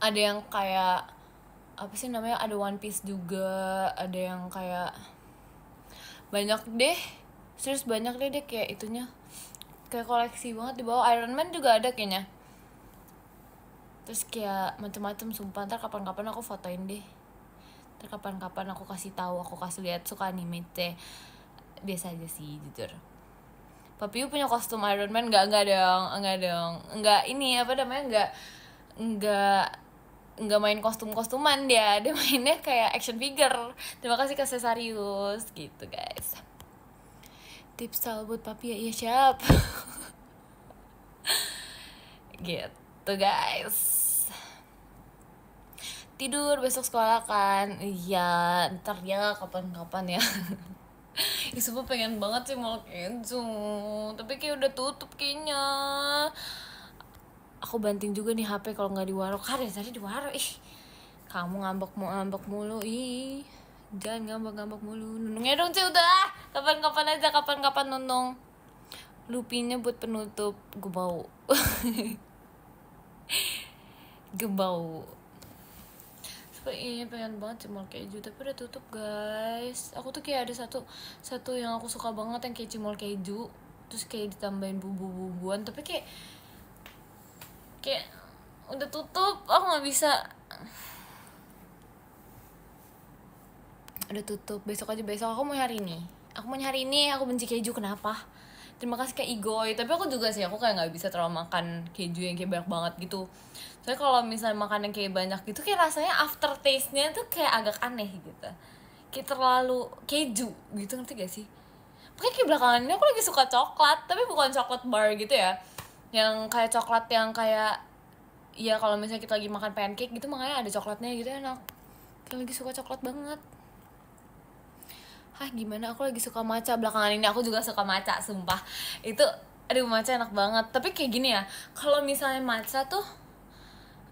Ada yang kayak apa sih namanya, ada One Piece juga, ada yang kayak banyak deh, serius banyak deh dia kayak itunya, kayak koleksi banget. Di bawah Iron Man juga ada kayaknya. Terus kayak macam-macam, sumpah. Ntar kapan-kapan aku fotoin deh. Ntar kapan-kapan aku kasih tahu, aku kasih lihat. Suka anime teh. Biasa aja sih jujur. Papi you punya kostum Iron Man? Enggak dong. Enggak ini apa namanya, enggak main kostum-kostuman dia mainnya kayak action figure. Terima kasih Kak Cesarius gitu guys. Tips style buat papi ya? Iya siap. Gitu guys. Tidur, besok sekolah kan. Iya, ntar ya kapan-kapan ya. Ya sumpah pengen banget sih mau Kenzo, tapi kayak udah tutup kayaknya. Aku banting juga nih HP kalau nggak di warung. Karena tadi di warung, kamu ngambek mulu, jangan ngambek mulu. Nunungnya dong sih udah. Kapan-kapan aja, kapan-kapan nunung. Lupinya buat penutup, gue bau. Gue bau. Iya pengen banget cimol keju, tapi udah tutup guys. Aku tuh kayak ada satu yang aku suka banget yang kayak cimol keju, terus kayak ditambahin bumbu-bumbuan, tapi kayak udah tutup. Aku nggak bisa. Udah tutup. Besok aku mau hari ini. Aku benci keju, kenapa? Terima kasih Kak Igoy. Tapi aku juga sih, aku kayak nggak bisa terlalu makan keju yang kayak banyak banget gitu. Soalnya kalau misalnya makan yang kayak banyak gitu, kayak rasanya aftertaste-nya tuh kayak agak aneh gitu. Kayak terlalu keju gitu, ngerti gak sih? Makanya kayak belakangan ini aku lagi suka coklat, tapi bukan coklat bar gitu ya. Yang kayak coklat yang kayak, ya kalau misalnya kita lagi makan pancake gitu, makanya ada coklatnya gitu, enak. Kayak lagi suka coklat banget. Gimana, aku lagi suka matcha belakangan ini. Aku juga suka matcha, sumpah. Itu, aduh matcha enak banget. Tapi kayak gini ya, kalau misalnya matcha tuh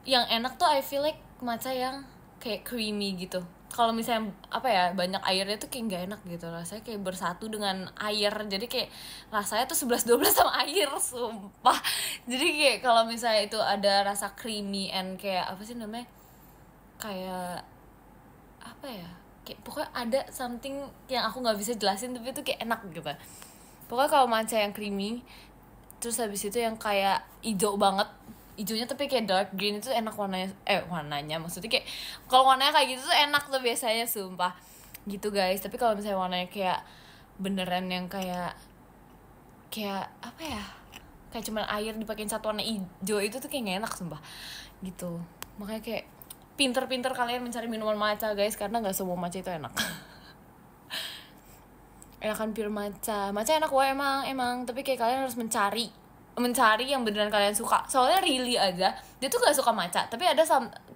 yang enak tuh I feel like matcha yang kayak creamy gitu. Kalau misalnya apa ya, banyak airnya tuh kayak nggak enak gitu, rasanya kayak bersatu dengan air, jadi kayak rasanya tuh 11-12 sama air, sumpah. Jadi kayak kalau misalnya itu ada rasa creamy and kayak apa sih namanya, kayak apa ya, kayak pokoknya ada something yang aku nggak bisa jelasin, tapi itu kayak enak gitu. Pokoknya kalau matcha yang creamy, terus habis itu yang kayak hijau banget, hijaunya tapi kayak dark green, itu enak warnanya maksudnya kayak kalau warnanya kayak gitu tuh enak tuh biasanya, sumpah gitu guys. Tapi kalau misalnya warnanya kayak beneran yang kayak apa ya, kayak cuman air dipakein satu warna hijau, itu tuh kayak gak enak sumpah gitu. Makanya kayak pinter-pinter kalian mencari minuman matcha guys, karena gak semua matcha itu enak. Enakan pure matcha enak emang, tapi kayak kalian harus mencari mencari yang beneran kalian suka. Soalnya Rili aja dia tuh gak suka matcha, tapi ada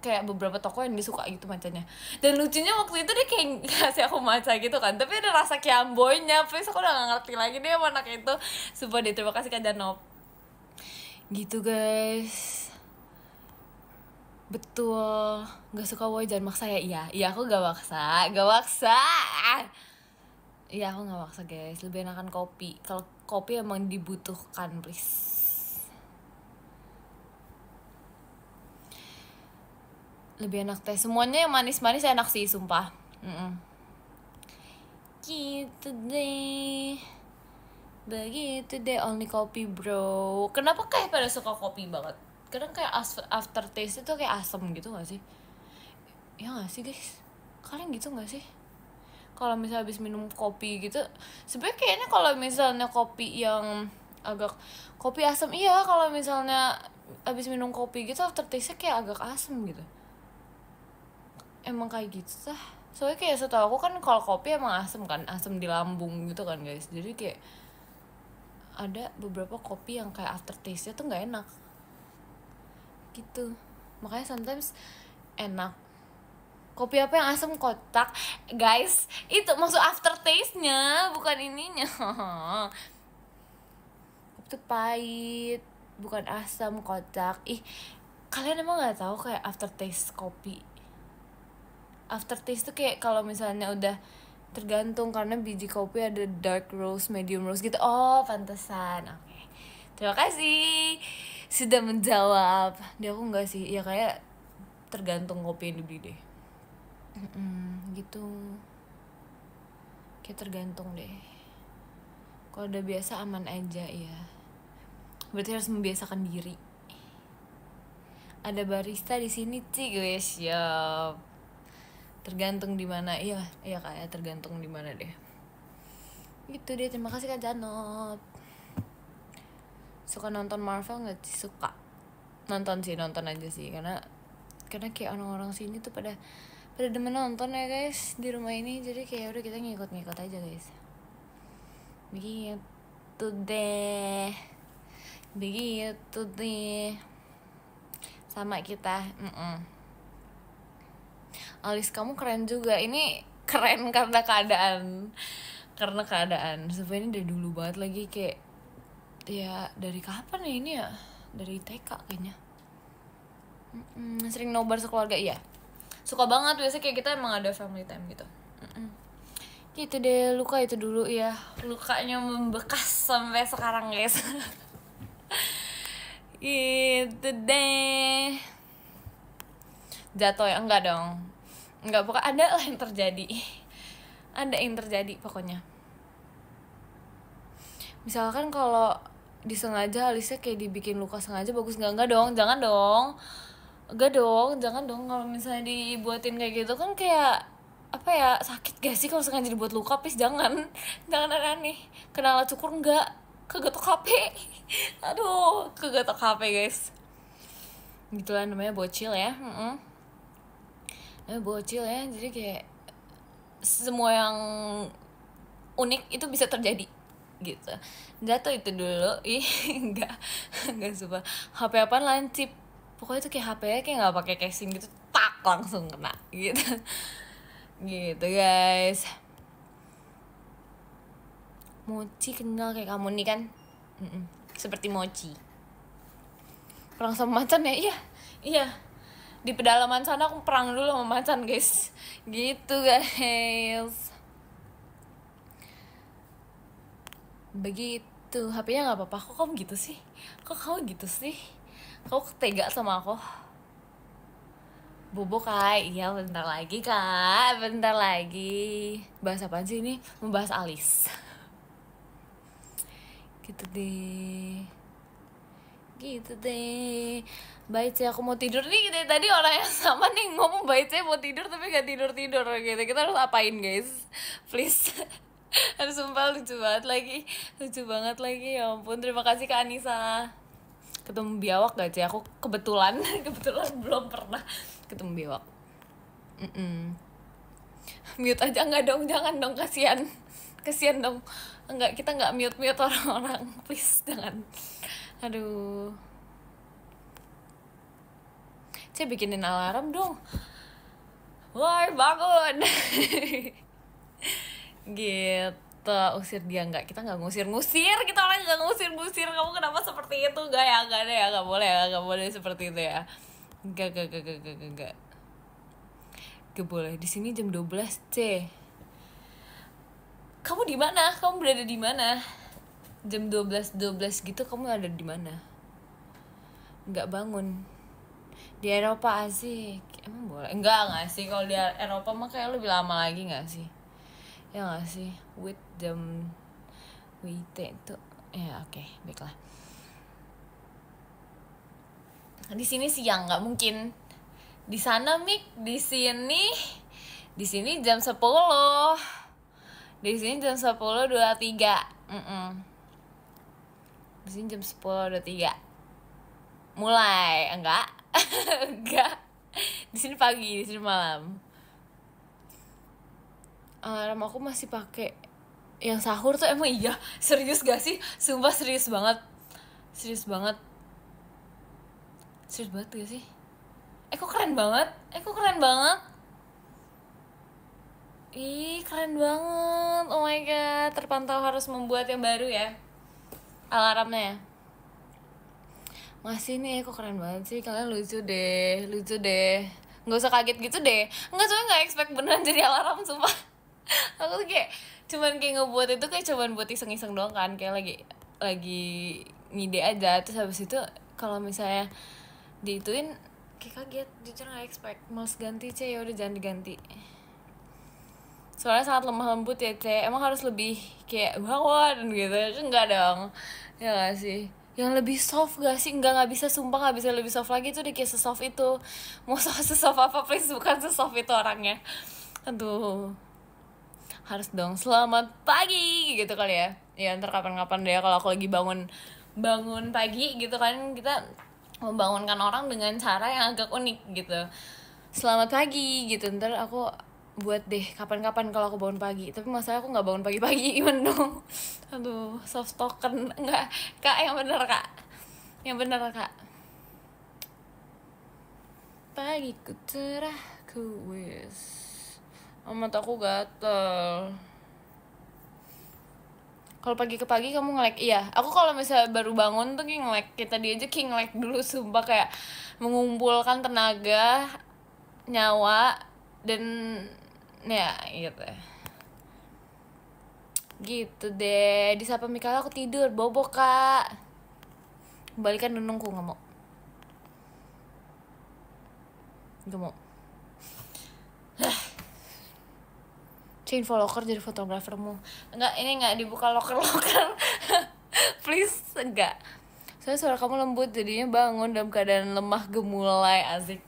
kayak beberapa toko yang dia suka gitu matchanya. Dan lucunya waktu itu dia kayak ngasih aku matcha gitu kan, tapi ada rasa kiamboynya. Please, aku udah gak ngerti lagi deh mana kayak itu. Sumpah deh, terima kasih Kak Janop. Gitu guys. Betul, gak suka woi jangan maksa ya. Iya aku gak maksa. Iya aku gak maksa guys, lebih enakan kopi. Kalau kopi emang dibutuhkan, please. Lebih enak teh, semuanya yang manis-manis enak sih, sumpah. Gitu deh. Begitu deh, only kopi bro. Kenapa kayak pada suka kopi banget? Kadang kayak aftertaste itu kayak asem gitu gak sih? Ya gak sih guys? Kalian gitu gak sih? Kalau misalnya habis minum kopi gitu, sebenarnya kayaknya kalau misalnya kopi yang agak kopi asam, iya, kalau misalnya habis minum kopi gitu aftertaste-nya kayak agak asam gitu. Emang kayak gitu sah. Soalnya kayak setahu aku kan kalau kopi emang asam kan, asam di lambung gitu kan guys. Jadi kayak ada beberapa kopi yang kayak aftertaste-nya tuh nggak enak gitu. Makanya sometimes enak. Kopi apa yang asam kotak guys, itu maksud aftertaste-nya, bukan ininya. Kopi tuh pahit, bukan asam kotak. Ih, kalian emang nggak tahu kayak aftertaste kopi? Aftertaste tuh kayak kalau misalnya udah tergantung, karena biji kopi ada dark roast, medium roast gitu. Oh pantesan. Oke, terima kasih sudah menjawab. Dia aku nggak sih, ya kayak tergantung kopi yang dibeli deh. Gitu, kayak tergantung deh. Kalau udah biasa aman aja ya. Berarti harus membiasakan diri. Ada barista di sini sih guys, siap. Tergantung di mana, iya kayak tergantung di mana deh. Gitu deh, terima kasih Kak Janot. Suka nonton Marvel nggak sih? Suka nonton aja sih, karena kayak orang-orang sini tuh pada demen nonton ya guys di rumah ini. Jadi kayak udah kita ngikut aja guys. Begitu deh sama kita. Alis kamu keren juga. Ini keren karena keadaan. Sebenarnya ini dari dulu banget lagi, kayak ya dari kapan ya ini ya, dari TK kayaknya. Sering nobar sekeluarga, iya suka banget. Biasanya kayak kita emang ada family time gitu. Gitu deh, luka itu dulu ya, lukanya membekas sampai sekarang guys. Gitu deh. Jatuh ya? Enggak dong, enggak, pokoknya ada lah yang terjadi pokoknya. Misalkan kalau disengaja alisnya kayak dibikin luka sengaja, bagus enggak dong, jangan dong. Kalau misalnya dibuatin kayak gitu kan kayak apa ya, sakit gak sih kalau sengaja dibuat luka? Please jangan aneh-aneh. Kena alat cukur enggak, kegetok HP. Aduh, kegetok HP guys. Gitulah namanya bocil ya. Namanya bocil ya, jadi kayak semua yang unik itu bisa terjadi gitu. Jatuh itu dulu. Enggak sumpah. HP apaan lancip. Pokoknya tuh kayak HP-nya kayak nggak pakai casing gitu, tak langsung kena gitu. Gitu guys. Mochi kenal kayak kamu nih kan. Seperti Mochi. Perang sama macan ya? Iya. Di pedalaman sana aku perang dulu sama macan guys. Gitu guys. Begitu. HP-nya nggak apa-apa. Kok kamu gitu sih? Kau tega sama aku? Bobo Kak, iya bentar lagi Kak, Bahas apaan sih ini? Membahas alis. Gitu deh. Baik sih, aku mau tidur nih. Tadi orang yang sama nih ngomong baik sih mau tidur tapi gak tidur gitu. Kita harus apain guys? Please. Harus sumpah lucu banget lagi. Ya ampun, terima kasih Kak Anissa. Ketemu biawak gak sih? Aku kebetulan belum pernah ketemu biawak. Mute aja nggak dong, jangan dong, kasihan dong. Enggak, kita nggak mute orang-orang, please jangan. Aduh. Saya bikinin alarm dong. Woi, bangun. Gitu. Usir dia enggak? Kita enggak ngusir-ngusir. Kita orang enggak ngusir-ngusir. Kamu kenapa seperti itu? Enggak ya, enggak ada ya. Enggak boleh seperti itu ya. Enggak. Gak boleh. Di sini jam 12, C. Kamu di mana? Kamu berada di mana? Jam 12 gitu kamu ada di mana? Enggak bangun. Di Eropa asik. Emang boleh? Enggak sih. Kalau di Eropa mah kayak lebih lama lagi enggak sih? Ya enggak sih? With jam WIT itu. Ya oke, baiklah. Di sini siang enggak mungkin. Di sana Mik, di sini jam 10. Di sini jam 10.23. Di sini jam 10.23. Mulai, enggak? Enggak. Di sini pagi, di sini malam. Alarm aku masih pakai yang sahur tuh. Emang iya? Serius gak sih? Sumpah serius banget. Serius banget gak sih? Kok keren banget? Ih, keren banget. Oh my god, terpantau harus membuat yang baru ya alarmnya ya. Masih nih, kok keren banget sih. Kalian lucu deh. Nggak usah kaget gitu deh. Nggak, soalnya nggak expect beneran jadi alarm, sumpah. Aku tuh kayak cuman kayak ngebuat itu kayak cuman buat iseng-iseng doang kan. Kayak lagi ngide aja. Terus habis itu kalau misalnya diituin kayak kaget, jujur nggak expect. Males ganti, C, ya udah jangan diganti. Soalnya sangat lemah lembut ya, C. Emang harus lebih kayak bangun gitu. Enggak dong. Ya gak sih? Yang lebih soft gak sih? Enggak bisa, sumpah gak bisa lebih soft lagi. Itu udah kayak sesoft itu. Mau sesoft apa, please, bukan sesoft itu orangnya. Aduh, harus dong selamat pagi gitu kali ya. Ya ntar kapan-kapan deh kalau aku lagi bangun pagi gitu kan. Kita membangunkan orang dengan cara yang agak unik gitu. Selamat pagi gitu. Ntar aku buat deh kapan-kapan kalau aku bangun pagi. Tapi masalah aku nggak bangun pagi-pagi, gimana dong? Aduh, soft spoken. Enggak, Kak, yang bener Kak. Pagiku cerah kuis. Mataku gatel. Kalau pagi ke pagi kamu nge-lag. Iya, aku kalau misalnya baru bangun tuh kayak nge-lag. Kayak tadi aja kayak nge-lag dulu, sumpah, kayak mengumpulkan tenaga, nyawa, dan ya gitu. Gitu deh. Disapa Mikala aku tidur. Bobo, Kak. Balikan nunungku, nggak mau. Change info locker jadi fotografermu. Enggak, ini enggak dibuka locker. Please, enggak. Soalnya suara kamu lembut, jadinya bangun dalam keadaan lemah gemulai. Asik.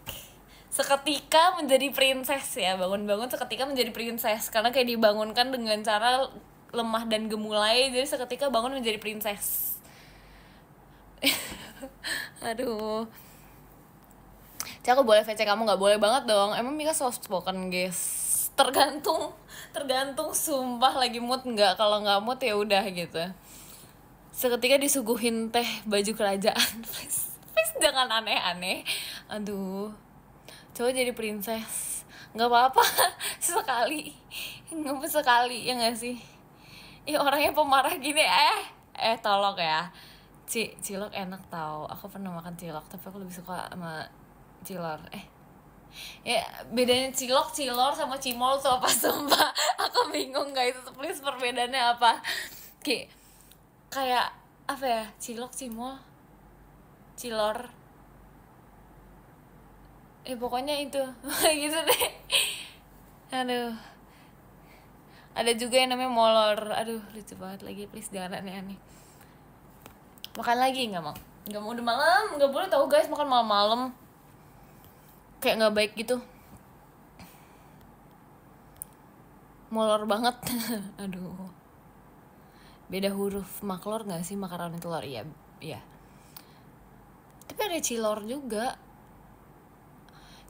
Seketika menjadi princess ya. Bangun-bangun seketika menjadi princess. Karena kayak dibangunkan dengan cara lemah dan gemulai. Jadi seketika bangun menjadi princess. Aduh. Cak, aku boleh VC kamu, gak boleh banget dong. Emang Mika soft spoken, guys. Tergantung sumpah lagi mood nggak. Kalau nggak mood ya udah gitu. Seketika disuguhin teh baju kerajaan. please jangan aneh-aneh. Aduh, coba jadi princess. Nggak apa-apa. sekali ya nggak sih? Orangnya pemarah gini. Tolong ya. Cilok enak tau. Aku pernah makan cilok, tapi aku lebih suka sama cilor. Ya bedanya cilor sama cimol tuh apa, sumpah aku bingung guys. Please, perbedaannya apa? Kayak apa ya? Cilok, cimol, cilor, pokoknya itu. Gitu deh. Aduh, ada juga yang namanya molor. Aduh, lucu banget lagi. Please jangan aneh-aneh. Makan lagi? Nggak mau, udah malam. Nggak boleh tau guys makan malam-malam, kayak nggak baik gitu. Molor banget. Aduh, beda huruf. Maklor nggak sih? Makaroni telur. Iya. Tapi ada cilor juga.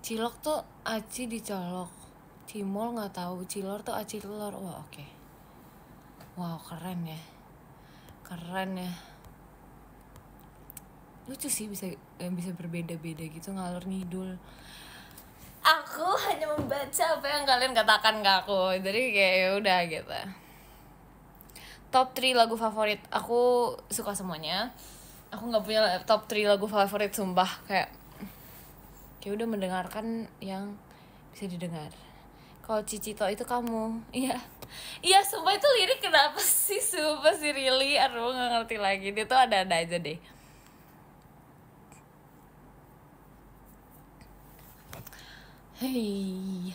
Cilok tuh aci dicolok. Cimol nggak tahu. Cilor tuh aci telur. Wah, oke. Wow, keren ya. lucu sih, bisa berbeda-beda gitu, ngalor ngidul. Aku hanya membaca apa yang kalian katakan ke aku, jadi kayak ya udah gitu. Top 3 lagu favorit, aku suka semuanya. Aku nggak punya top 3 lagu favorit, sumpah. Kayak udah mendengarkan yang bisa didengar. Kalau Cicito itu kamu, iya sumpah itu lirik kenapa sih, sumpah sih really, aduh nggak ngerti lagi, dia tuh ada aja deh. Hei,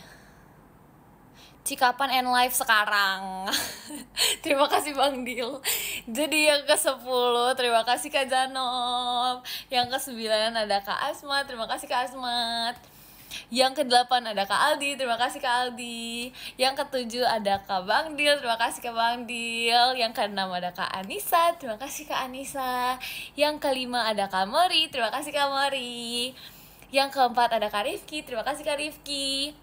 Cikapan and Live sekarang. Terima kasih Bang Dil. Jadi yang ke-10, terima kasih Kak Janov. Yang ke-9 ada Kak Asmat, terima kasih Kak Asmat. Yang ke-8 ada Kak Aldi, terima kasih Kak Aldi. Yang ke-7 ada Kak Bang Dil, terima kasih Kak Bang Dil. Yang ke-6 ada Kak Anissa, terima kasih Kak Anissa. Yang ke-5 ada Kak Mori, terima kasih Kak Mori. Yang ke-4 ada Kak Rifki, terima kasih Kak Rifki.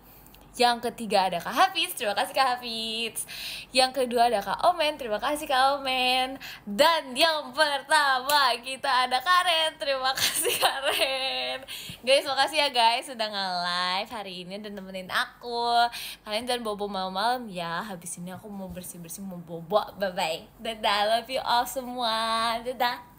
Yang ketiga ada Kak Hafiz, terima kasih Kak Hafiz. Yang kedua ada Kak Omen, terima kasih Kak Omen. Dan yang pertama kita ada Karen, terima kasih Karen. Guys, makasih ya guys sudah nge-live hari ini dan nemenin aku. Kalian jangan bobo malam-malam ya. Habis ini aku mau bersih-bersih, mau bobo. Bye-bye. Dadah, love you all semua. Dadah.